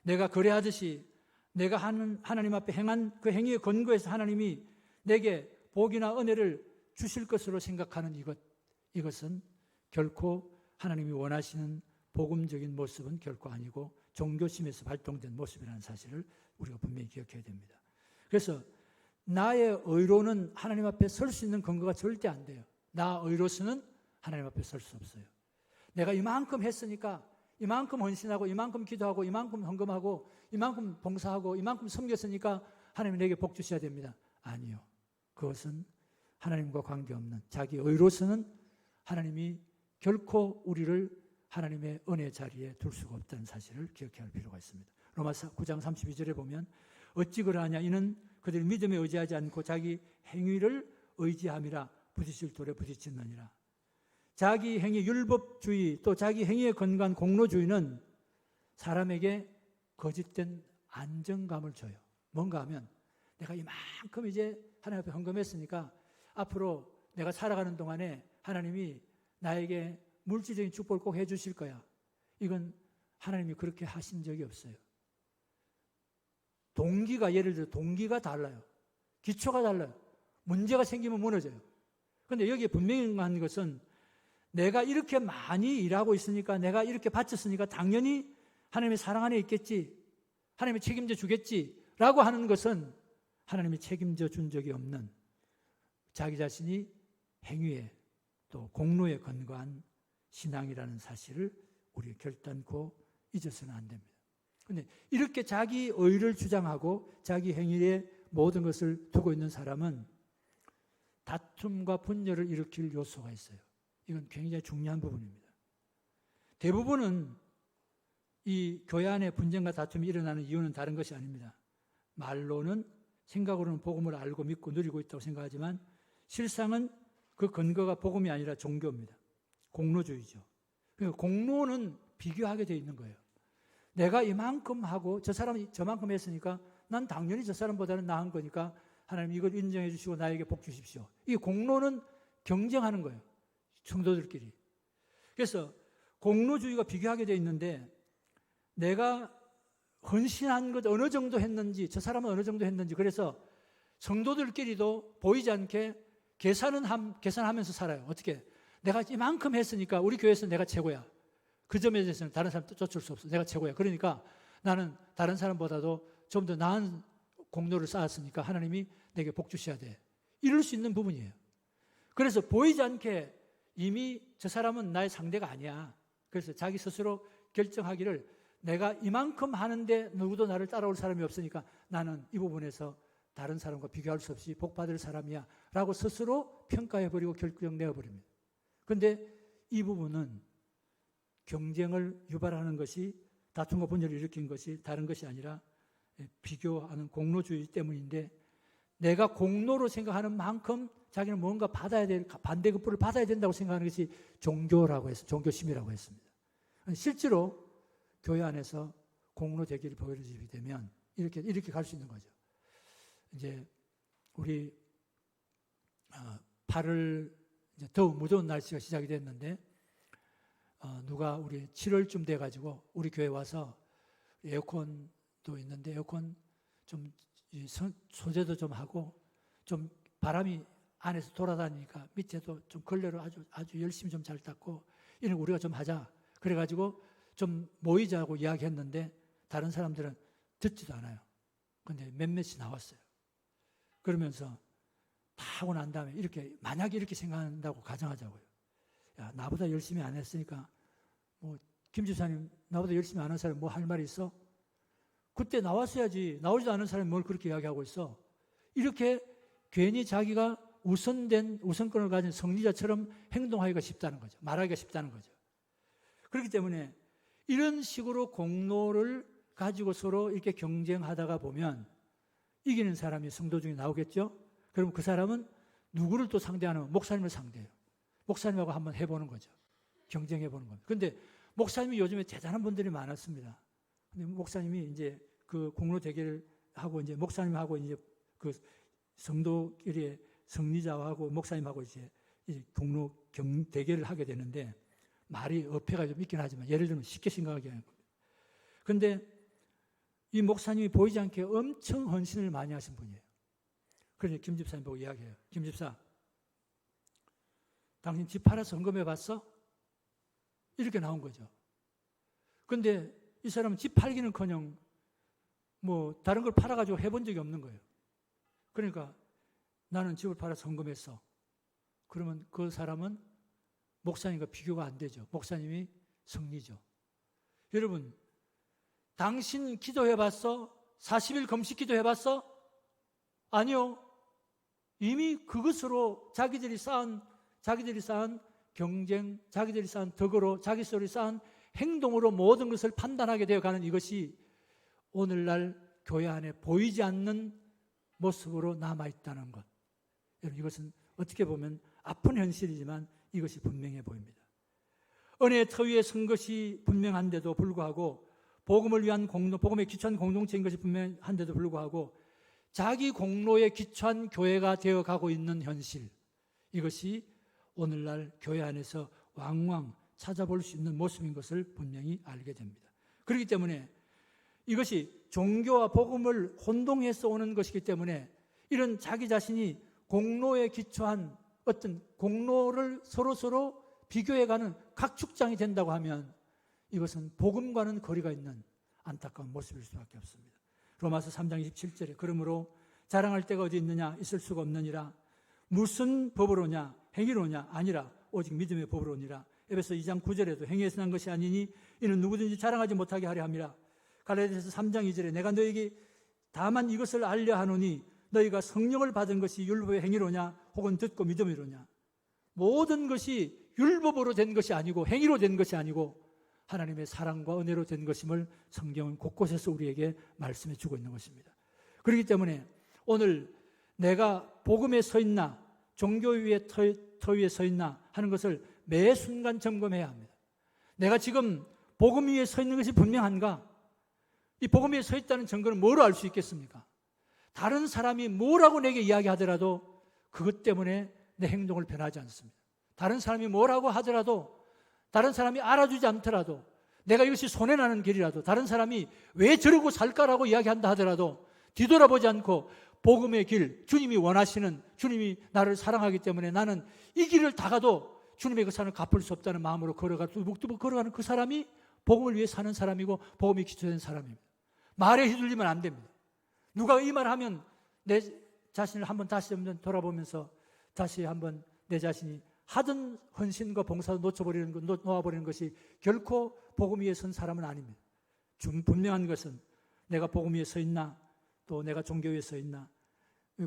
내가 거래하듯이 내가 하나님 앞에 행한 그 행위의 근거에서 하나님이 내게 복이나 은혜를 주실 것으로 생각하는 이것은 결코 하나님이 원하시는 복음적인 모습은 결코 아니고 종교심에서 발동된 모습이라는 사실을 우리가 분명히 기억해야 됩니다. 그래서 나의 의로는 하나님 앞에 설 수 있는 근거가 절대 안 돼요. 나 의로서는 하나님 앞에 설 수 없어요. 내가 이만큼 했으니까, 이만큼 헌신하고, 이만큼 기도하고, 이만큼 헌금하고, 이만큼 봉사하고, 이만큼 섬겼으니까 하나님이 내게 복 주셔야 됩니다. 아니요. 그것은 하나님과 관계없는 자기 의로서는 하나님이 결코 우리를 하나님의 은혜 자리에 둘 수가 없다는 사실을 기억해야 할 필요가 있습니다. 로마서 9장 32절에 보면 어찌 그러하냐, 이는 그들이 믿음에 의지하지 않고 자기 행위를 의지함이라 부딪힐 돌에 부딪혔느니라. 자기 행위 율법주의, 또 자기 행위에 근거한 공로주의는 사람에게 거짓된 안정감을 줘요. 뭔가 하면 내가 이만큼 이제 하나님 앞에 헌금했으니까 앞으로 내가 살아가는 동안에 하나님이 나에게 물질적인 축복을 꼭 해주실 거야. 이건 하나님이 그렇게 하신 적이 없어요. 동기가, 예를 들어 동기가 달라요. 기초가 달라요. 문제가 생기면 무너져요. 그런데 여기에 분명한 것은 내가 이렇게 많이 일하고 있으니까, 내가 이렇게 바쳤으니까 당연히 하나님의 사랑 안에 있겠지, 하나님이 책임져 주겠지 라고 하는 것은 하나님이 책임져 준 적이 없는 자기 자신이 행위에 또 공로에 근거한 신앙이라는 사실을 우리가 결단코 잊어서는 안 됩니다. 그런데 이렇게 자기 의를 주장하고 자기 행위에 모든 것을 두고 있는 사람은 다툼과 분열을 일으킬 요소가 있어요. 이건 굉장히 중요한 부분입니다. 대부분은 이 교회 안에 분쟁과 다툼이 일어나는 이유는 다른 것이 아닙니다. 말로는, 생각으로는 복음을 알고 믿고 누리고 있다고 생각하지만 실상은 그 근거가 복음이 아니라 종교입니다. 공로주의죠. 그러니까 공로는 비교하게 되어 있는 거예요. 내가 이만큼 하고 저 사람이 저만큼 했으니까 난 당연히 저 사람보다는 나은 거니까 하나님 이걸 인정해 주시고 나에게 복 주십시오. 이 공로는 경쟁하는 거예요. 성도들끼리. 그래서 공로주의가 비교하게 되어 있는데 내가 헌신한 것 어느 정도 했는지, 저 사람은 어느 정도 했는지, 그래서 성도들끼리도 보이지 않게 계산하면서 살아요. 어떻게? 내가 이만큼 했으니까 우리 교회에서 내가 최고야. 그 점에 대해서는 다른 사람 쫓을 수 없어. 내가 최고야. 그러니까 나는 다른 사람보다도 좀 더 나은 공로를 쌓았으니까 하나님이 내게 복 주셔야 돼. 이럴 수 있는 부분이에요. 그래서 보이지 않게 이미 저 사람은 나의 상대가 아니야. 그래서 자기 스스로 결정하기를 내가 이만큼 하는데 누구도 나를 따라올 사람이 없으니까 나는 이 부분에서 다른 사람과 비교할 수 없이 복받을 사람이야 라고 스스로 평가해버리고 결정내어버립니다. 그런데 이 부분은 경쟁을 유발하는 것이, 다툼과 분열을 일으킨 것이 다른 것이 아니라 비교하는 공로주의 때문인데, 내가 공로로 생각하는 만큼 자기는 뭔가 받아야 될, 반대급부를 받아야 된다고 생각하는 것이 종교라고 해서 종교심이라고 했습니다. 실제로 교회 안에서 공로 대결이 벌어지게 되면 이렇게 갈 수 있는 거죠. 이제 우리 8월 이제 더욱 무더운 날씨가 시작이 됐는데 누가 우리 7월쯤 돼가지고 우리 교회 와서 에어컨도 있는데 에어컨 좀 소재도 좀 하고 좀 바람이 안에서 돌아다니니까 밑에도 좀 걸레로 아주 열심히 좀 잘 닦고 이런 거 우리가 좀 하자. 그래가지고 좀 모이자고 이야기했는데 다른 사람들은 듣지도 않아요. 근데 몇몇이 나왔어요. 그러면서 다 하고 난 다음에 만약에 이렇게 생각한다고 가정하자고요. 야, 나보다 열심히 안 했으니까 뭐 김 지사님 나보다 열심히 안 한 사람 뭐 할 말이 있어? 그때 나왔어야지. 나오지도 않은 사람이 뭘 그렇게 이야기하고 있어? 이렇게 괜히 자기가 우선권을 가진 승리자처럼 행동하기가 쉽다는 거죠. 말하기가 쉽다는 거죠. 그렇기 때문에 이런 식으로 공로를 가지고 서로 이렇게 경쟁하다가 보면 이기는 사람이 성도 중에 나오겠죠? 그럼 그 사람은 누구를 또 상대하는? 목사님을 상대해요. 목사님하고 한번 해보는 거죠. 경쟁해보는 겁니다. 그런데 목사님이 요즘에 대단한 분들이 많았습니다. 근데 목사님이 이제 그 공로 대결을 하고 이제 목사님하고 이제 그 성도끼리의 승리자하고 목사님하고 이제 공로 대결을 하게 되는데 말이 어폐가 좀 있긴 하지만 예를 들면 쉽게 생각하게 하는 겁니다. 그런데 이 목사님이 보이지 않게 엄청 헌신을 많이 하신 분이에요. 그래서 김 집사님 보고 이야기해요. 김 집사, 당신 집 팔아서 헌금해 봤어? 이렇게 나온 거죠. 그런데 이 사람은 집 팔기는커녕 뭐 다른 걸 팔아가지고 해본 적이 없는 거예요. 그러니까 나는 집을 팔아서 헌금했어. 그러면 그 사람은 목사님과 비교가 안 되죠. 목사님이 승리죠. 여러분, 당신 기도해봤어? 40일 금식 기도해봤어? 아니요. 이미 그것으로 자기들이 쌓은 경쟁, 자기들이 쌓은 덕으로, 자기 스스로 쌓은 행동으로 모든 것을 판단하게 되어가는 이것이 오늘날 교회 안에 보이지 않는 모습으로 남아있다는 것. 여러분, 이것은 어떻게 보면 아픈 현실이지만 이것이 분명해 보입니다. 은혜의 터 위에 선 것이 분명한데도 불구하고 복음을 위한 복음에 기초한 공동체인 것이 분명한데도 불구하고 자기 공로에 기초한 교회가 되어가고 있는 현실, 이것이 오늘날 교회 안에서 왕왕 찾아볼 수 있는 모습인 것을 분명히 알게 됩니다. 그렇기 때문에 이것이 종교와 복음을 혼동해서 오는 것이기 때문에 이런 자기 자신이 공로에 기초한 어떤 공로를 서로 비교해가는 각축장이 된다고 하면 이것은 복음과는 거리가 있는 안타까운 모습일 수밖에 없습니다. 로마서 3장 27절에 그러므로 자랑할 데가 어디 있느냐? 있을 수가 없느니라. 무슨 법으로냐? 행위로냐? 아니라 오직 믿음의 법으로니라. 에베소 2장 9절에도 행위에서 난 것이 아니니 이는 누구든지 자랑하지 못하게 하려 함이라. 갈라디아서 3장 2절에 내가 너에게 다만 이것을 알려 하노니 너희가 성령을 받은 것이 율법의 행위로냐 혹은 듣고 믿음이로냐. 모든 것이 율법으로 된 것이 아니고 행위로 된 것이 아니고 하나님의 사랑과 은혜로 된 것임을 성경은 곳곳에서 우리에게 말씀해 주고 있는 것입니다. 그렇기 때문에 오늘 내가 복음에 서 있나 종교 위에 터 위에 서 있나 하는 것을 매 순간 점검해야 합니다. 내가 지금 복음 위에 서 있는 것이 분명한가? 이 복음 위에 서 있다는 증거는 뭐로 알 수 있겠습니까? 다른 사람이 뭐라고 내게 이야기하더라도 그것 때문에 내 행동을 변하지 않습니다. 다른 사람이 뭐라고 하더라도, 다른 사람이 알아주지 않더라도, 내가 이것이 손해나는 길이라도, 다른 사람이 왜 저러고 살까라고 이야기한다 하더라도 뒤돌아보지 않고 복음의 길, 주님이 원하시는, 주님이 나를 사랑하기 때문에 나는 이 길을 다 가도 주님의 그 산을 갚을 수 없다는 마음으로 뚜벅뚜벅 걸어가는 그 사람이 복음을 위해 사는 사람이고 복음이 기초된 사람입니다. 말에 휘둘리면 안 됩니다. 누가 이 말을 하면 내 자신을 한번 다시 한번 돌아보면서 다시 한번 내 자신이 하던 헌신과 봉사도 놓아버리는 것이 결코 복음 위에 선 사람은 아닙니다. 분명한 것은 내가 복음 위에 서 있나, 또 내가 종교 위에 서 있나,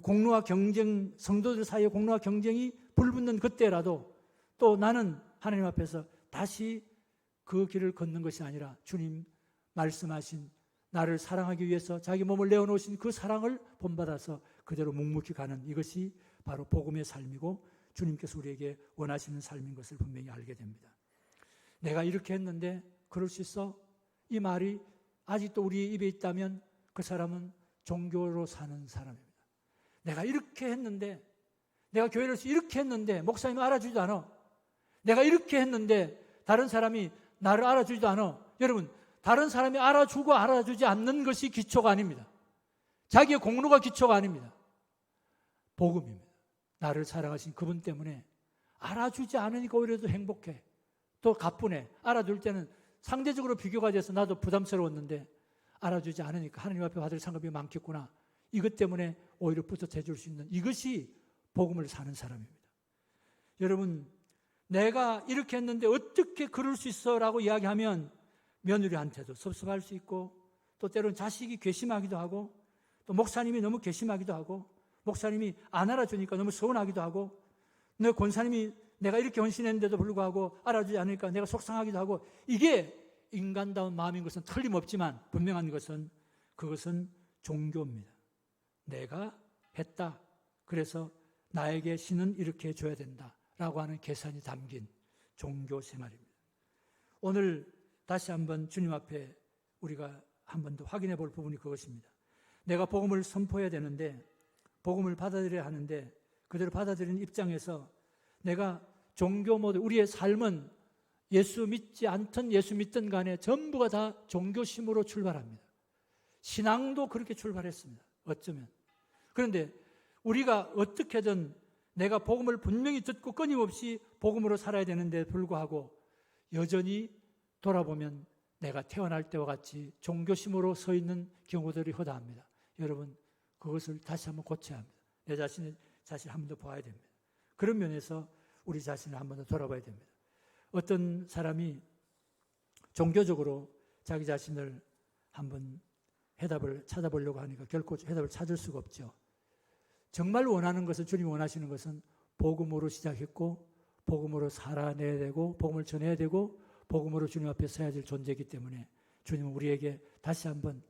공로와 경쟁, 성도들 사이에 공로와 경쟁이 불붙는 그때라도 또 나는 하나님 앞에서 다시 그 길을 걷는 것이 아니라 주님 말씀하신 나를 사랑하기 위해서 자기 몸을 내어놓으신 그 사랑을 본받아서 그대로 묵묵히 가는, 이것이 바로 복음의 삶이고 주님께서 우리에게 원하시는 삶인 것을 분명히 알게 됩니다. 내가 이렇게 했는데 그럴 수 있어? 이 말이 아직도 우리 입에 있다면 그 사람은 종교로 사는 사람입니다. 내가 이렇게 했는데, 내가 교회를 이렇게 했는데 목사님이 알아주지도 않아. 내가 이렇게 했는데 다른 사람이 나를 알아주지도 않아. 여러분, 다른 사람이 알아주고 알아주지 않는 것이 기초가 아닙니다. 자기의 공로가 기초가 아닙니다. 복음입니다. 나를 사랑하신 그분 때문에 알아주지 않으니까 오히려 더 행복해. 또 가뿐해. 알아줄 때는 상대적으로 비교가 돼서 나도 부담스러웠는데 알아주지 않으니까 하나님 앞에 받을 상급이 많겠구나. 이것 때문에 오히려 뿌듯해 줄 수 있는, 이것이 복음을 사는 사람입니다. 여러분, 내가 이렇게 했는데 어떻게 그럴 수 있어? 라고 이야기하면 며느리한테도 섭섭할 수 있고, 또 때로는 자식이 괘씸하기도 하고, 또 목사님이 너무 괘씸하기도 하고, 목사님이 안 알아주니까 너무 서운하기도 하고, 내 권사님이 내가 이렇게 헌신했는데도 불구하고 알아주지 않으니까 내가 속상하기도 하고, 이게 인간다운 마음인 것은 틀림없지만 분명한 것은 그것은 종교입니다. 내가 했다. 그래서 나에게 신은 이렇게 해줘야 된다라고 하는 계산이 담긴 종교 생활입니다. 오늘 다시 한번 주님 앞에 우리가 한 번 더 확인해 볼 부분이 그것입니다. 내가 복음을 선포해야 되는데, 복음을 받아들여야 하는데, 그대로 받아들이는 입장에서 내가 종교 모드, 우리의 삶은 예수 믿지 않든 예수 믿든 간에 전부가 다 종교심으로 출발합니다. 신앙도 그렇게 출발했습니다. 어쩌면. 그런데 우리가 어떻게든 내가 복음을 분명히 듣고 끊임없이 복음으로 살아야 되는데 불구하고 여전히 돌아보면 내가 태어날 때와 같이 종교심으로 서 있는 경우들이 허다합니다. 여러분, 그것을 다시 한번 고쳐야 합니다. 내 자신을 한 번 더 봐야 됩니다. 그런 면에서 우리 자신을 한 번 더 돌아봐야 됩니다. 어떤 사람이 종교적으로 자기 자신을 한번 해답을 찾아보려고 하니까 결코 해답을 찾을 수가 없죠. 정말 원하는 것은, 주님이 원하시는 것은 복음으로 시작했고 복음으로 살아내야 되고 복음을 전해야 되고 복음으로 주님 앞에 서야 될 존재이기 때문에 주님은 우리에게 다시 한번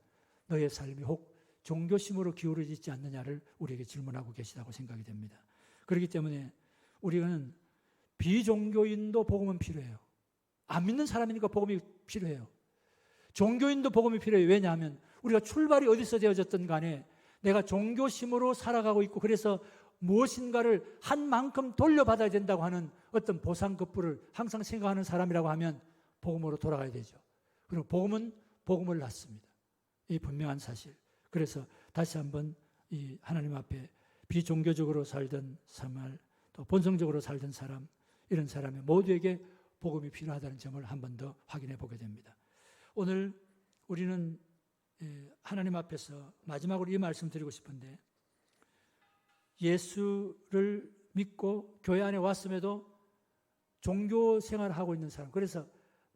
너의 삶이 혹 종교심으로 기울어지지 않느냐를 우리에게 질문하고 계시다고 생각이 됩니다. 그렇기 때문에 우리는 비종교인도 복음은 필요해요. 안 믿는 사람이니까 복음이 필요해요. 종교인도 복음이 필요해요. 왜냐하면 우리가 출발이 어디서 되어졌든 간에 내가 종교심으로 살아가고 있고, 그래서 무엇인가를 한 만큼 돌려받아야 된다고 하는 어떤 보상급부를 항상 생각하는 사람이라고 하면 복음으로 돌아가야 되죠. 그리고 복음은 복음을 낳습니다. 이 분명한 사실. 그래서 다시 한번 이 하나님 앞에 비종교적으로 살던 사람, 또 본성적으로 살던 사람, 이런 사람의 모두에게 복음이 필요하다는 점을 한 번 더 확인해 보게 됩니다. 오늘 우리는 하나님 앞에서 마지막으로 이 말씀 드리고 싶은데, 예수를 믿고 교회 안에 왔음에도 종교 생활을 하고 있는 사람, 그래서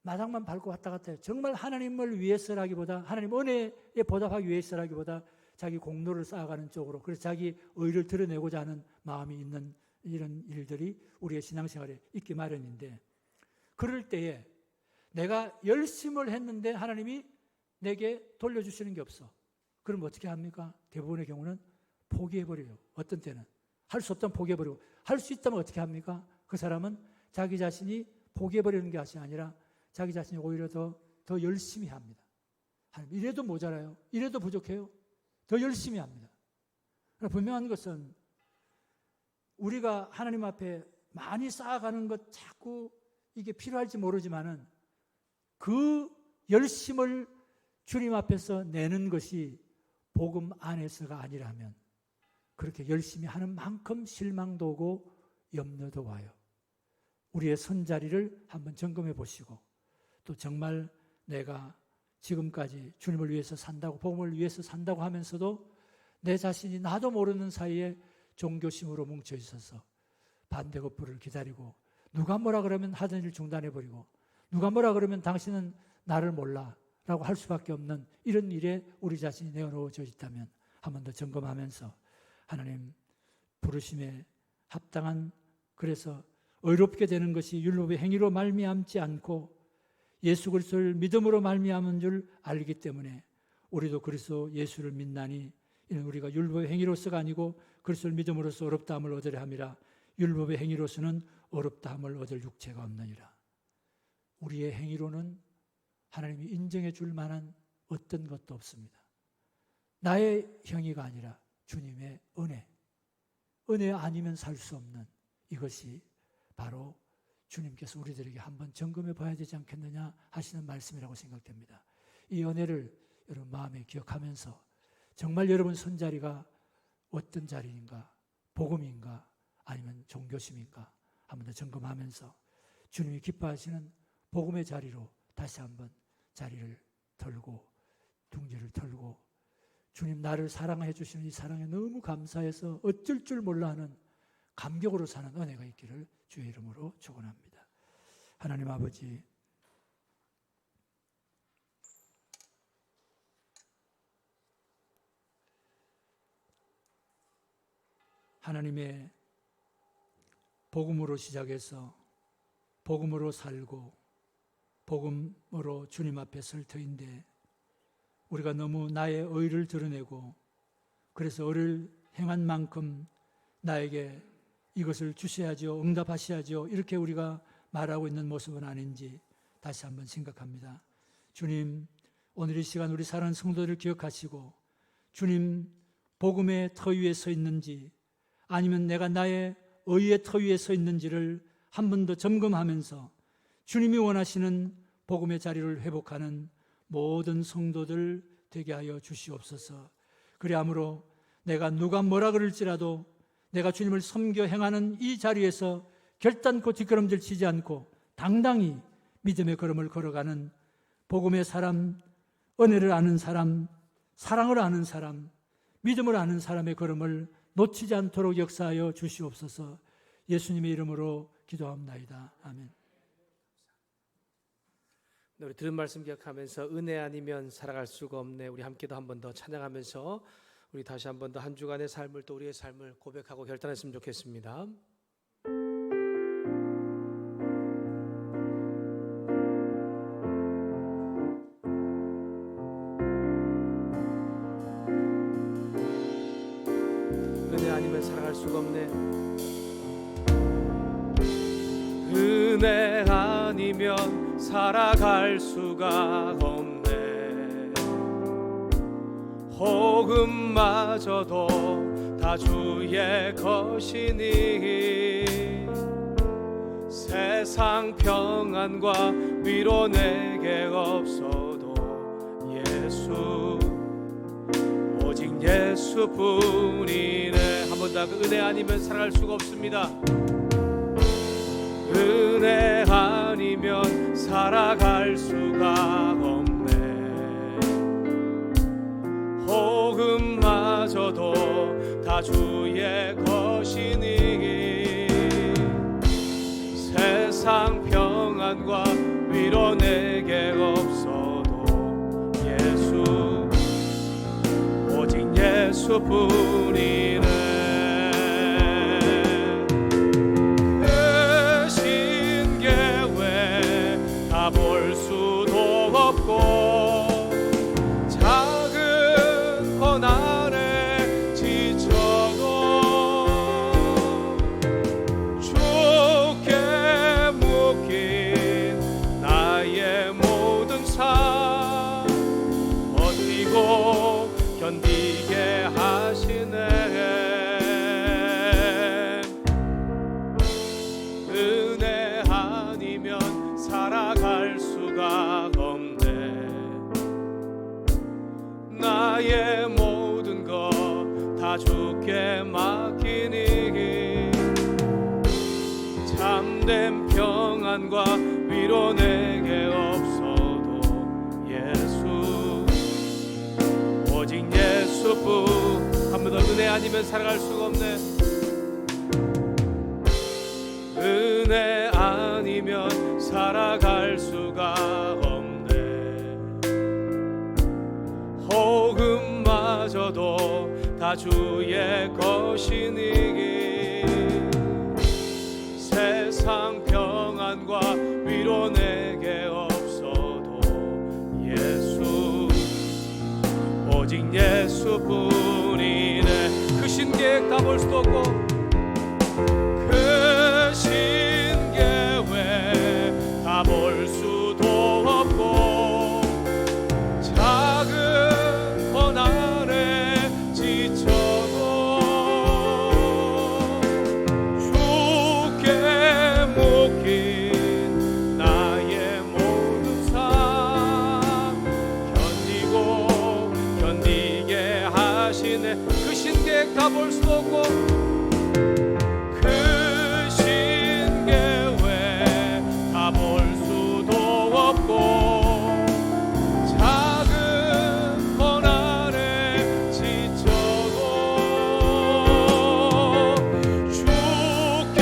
마당만 밟고 왔다 갔다 해요. 정말 하나님을 위해서라기보다, 하나님 은혜에 보답하기 위해서라기보다 자기 공로를 쌓아가는 쪽으로, 그래서 자기 의를 드러내고자 하는 마음이 있는 이런 일들이 우리의 신앙생활에 있기 마련인데, 그럴 때에 내가 열심을 했는데 하나님이 내게 돌려주시는 게 없어. 그럼 어떻게 합니까? 대부분의 경우는 포기해버려요. 어떤 때는 할 수 없다면 포기해버리고, 할 수 있다면 어떻게 합니까? 그 사람은 자기 자신이 포기해버리는 것이 아니라 자기 자신이 오히려 더 열심히 합니다. 하나님, 이래도 모자라요, 이래도 부족해요, 더 열심히 합니다. 그러나 분명한 것은 우리가 하나님 앞에 많이 쌓아가는 것 자꾸 이게 필요할지 모르지만은 그 열심을 주님 앞에서 내는 것이 복음 안에서가 아니라면 그렇게 열심히 하는 만큼 실망도 오고 염려도 와요. 우리의 선자리를 한번 점검해 보시고, 또 정말 내가 지금까지 주님을 위해서 산다고, 복음을 위해서 산다고 하면서도 내 자신이 나도 모르는 사이에 종교심으로 뭉쳐 있어서 반대급부를 기다리고, 누가 뭐라 그러면 하던 일 중단해버리고, 누가 뭐라 그러면 당신은 나를 몰라 라고 할 수밖에 없는 이런 일에 우리 자신이 내어놓어져 있다면 한 번 더 점검하면서 하나님 부르심에 합당한, 그래서 의롭게 되는 것이 율법의 행위로 말미암지 않고 예수 그리스도를 믿음으로 말미암은 줄 알기 때문에 우리도 그리스도 예수를 믿나니 이는 우리가 율법의 행위로서가 아니고 그리스도를 믿음으로써 어렵다함을 얻으려 함이라. 율법의 행위로서는 어렵다함을 얻을 육체가 없느니라. 우리의 행위로는 하나님이 인정해 줄 만한 어떤 것도 없습니다. 나의 행위가 아니라 주님의 은혜 아니면 살 수 없는, 이것이 바로 주님께서 우리들에게 한번 점검해 봐야 되지 않겠느냐 하시는 말씀이라고 생각됩니다. 이 은혜를 여러분 마음에 기억하면서 정말 여러분 선자리가 어떤 자리인가, 복음인가 아니면 종교심인가 한번 더 점검하면서 주님이 기뻐하시는 복음의 자리로 다시 한번 자리를 털고 둥지를 털고, 주님 나를 사랑해 주시는 이 사랑에 너무 감사해서 어쩔 줄 몰라 하는 감격으로 사는 은혜가 있기를 주의 이름으로 축원합니다. 하나님 아버지, 하나님의 복음으로 시작해서 복음으로 살고 복음으로 주님 앞에 설 터인데 우리가 너무 나의 의를 드러내고, 그래서 의를 행한 만큼 나에게 이것을 주셔야죠, 응답하셔야죠, 이렇게 우리가 말하고 있는 모습은 아닌지 다시 한번 생각합니다. 주님, 오늘 이 시간 우리 사랑하는 성도들을 기억하시고 주님 복음의 터 위에 서 있는지 아니면 내가 나의 의의 터 위에 서 있는지를 한 번 더 점검하면서 주님이 원하시는 복음의 자리를 회복하는 모든 성도들 되게 하여 주시옵소서. 그리하므로 내가 누가 뭐라 그럴지라도 내가 주님을 섬겨 행하는 이 자리에서 결단코 뒷걸음질 치지 않고 당당히 믿음의 걸음을 걸어가는 복음의 사람, 은혜를 아는 사람, 사랑을 아는 사람, 믿음을 아는 사람의 걸음을 놓치지 않도록 역사하여 주시옵소서. 예수님의 이름으로 기도합나이다. 아멘. 우리 들은 말씀 기억하면서 은혜 아니면 살아갈 수가 없네. 우리 함께도 한 번 더 찬양하면서 우리 다시 한 번 더 한 주간의 삶을, 또 우리의 삶을 고백하고 결단했으면 좋겠습니다. 은혜 아니면 살아갈 수가 없네. 은혜 아니면 살아갈 수가 없네. 복음마저도 다 주의 것이니 세상 평안과 위로 내게 없어도 예수, 오직 예수뿐이네. 한 번 더, 그 은혜 아니면 살아갈 수가 없습니다. 은혜 아니면 살아갈 수가 없네. 복음마저도 다 주의 것이니 세상 평안과 위로 내게 없어도 예수, 오직 예수뿐이네. 그 신계회 다 볼 수도 없고 작은 고난에 지쳐도 주께 묶인 나의 모든 삶 버티고 견디게 하시네. 은혜 아니면 살아갈 수가 없네. 나의 모든 것 다 주께 맡기니 참된 평안과 위로 내게 없어도 예수, 오직 예수뿐. 한 번 더, 은혜 아니면 살아갈 수가 없네. 은혜 아니면 살아갈 수가 없네. 복음마저도 다 주의 것이니 세상 평안과 위로 내게 없어도 예수, 오직 예수뿐이네. 그 신계획 다 볼 수도 없고 그 신계획 다 볼 수도 없고 작은 고난에 지쳐도 주께 묶인 나의 모든 삶 견디고 견디게 하시네. 그 신계획 다 볼 수도 없고 그 신계획 다 볼 수도 없고 작은 고난에 지쳐도 주께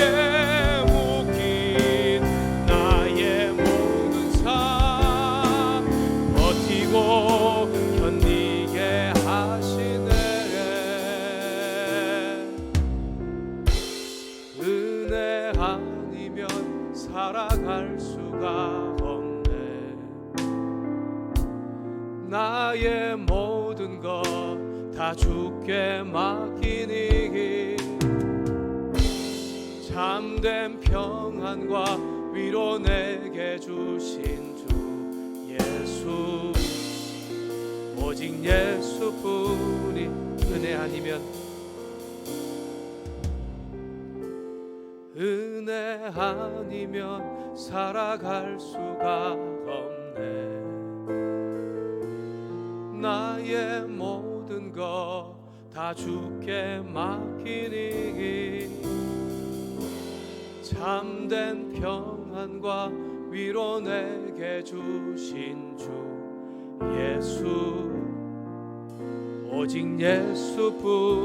묶인 나의 모든 삶 버티고 견디게 하시네. 은혜 아니면 살아갈 수가 없네. 나의 모든 것 다 주께 맡기니 참된 평안과 위로 내게 주신 주 예수, 오직 예수뿐이. 은혜 아니면, 은혜 아니면 살아갈 수가 없네. 나의 모든 것 다 주께 맡기니 참된 평안과 위로 내게 주신 주 예수, 오직 예수뿐이네.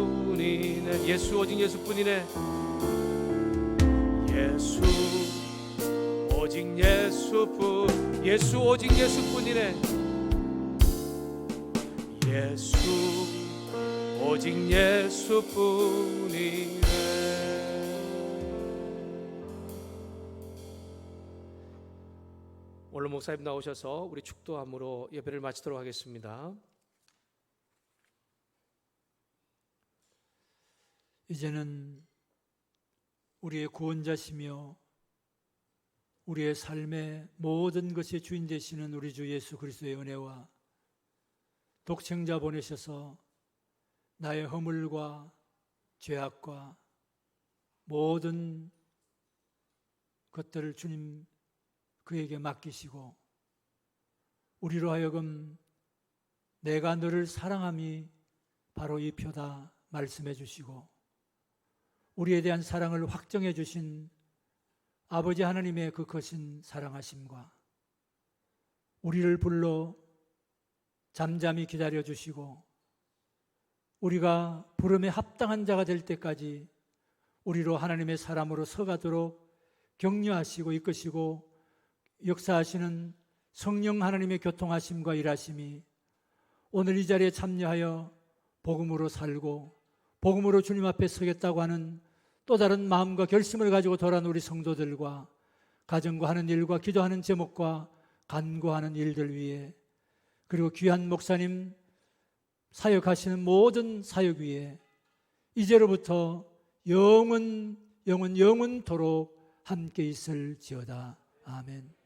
예수, 오직 예수뿐이네. 예수, 오직 예수뿐. 예수, 오직 예수뿐이네. 예수, 오직 예수뿐이네. 오늘 목사님 나오셔서 우리 축도함으로 예배를 마치도록 하겠습니다. 이제는 우리의 구원자시며 우리의 삶의 모든 것의 주인 되시는 우리 주 예수 그리스도의 은혜와 독생자 보내셔서 나의 허물과 죄악과 모든 것들을 주님 그에게 맡기시고 우리로 하여금 내가 너를 사랑함이 바로 이 표다 말씀해 주시고 우리에 대한 사랑을 확정해 주신 아버지 하나님의 그 거신 사랑하심과 우리를 불러 잠잠히 기다려 주시고 우리가 부름에 합당한 자가 될 때까지 우리로 하나님의 사람으로 서가도록 격려하시고 이끄시고 역사하시는 성령 하나님의 교통하심과 일하심이 오늘 이 자리에 참여하여 복음으로 살고 복음으로 주님 앞에 서겠다고 하는 또 다른 마음과 결심을 가지고 돌아온 우리 성도들과 가정과 하는 일과 기도하는 제목과 간구하는 일들 위에 그리고 귀한 목사님 사역하시는 모든 사역 위에 이제로부터 영원토록 함께 있을지어다. 아멘.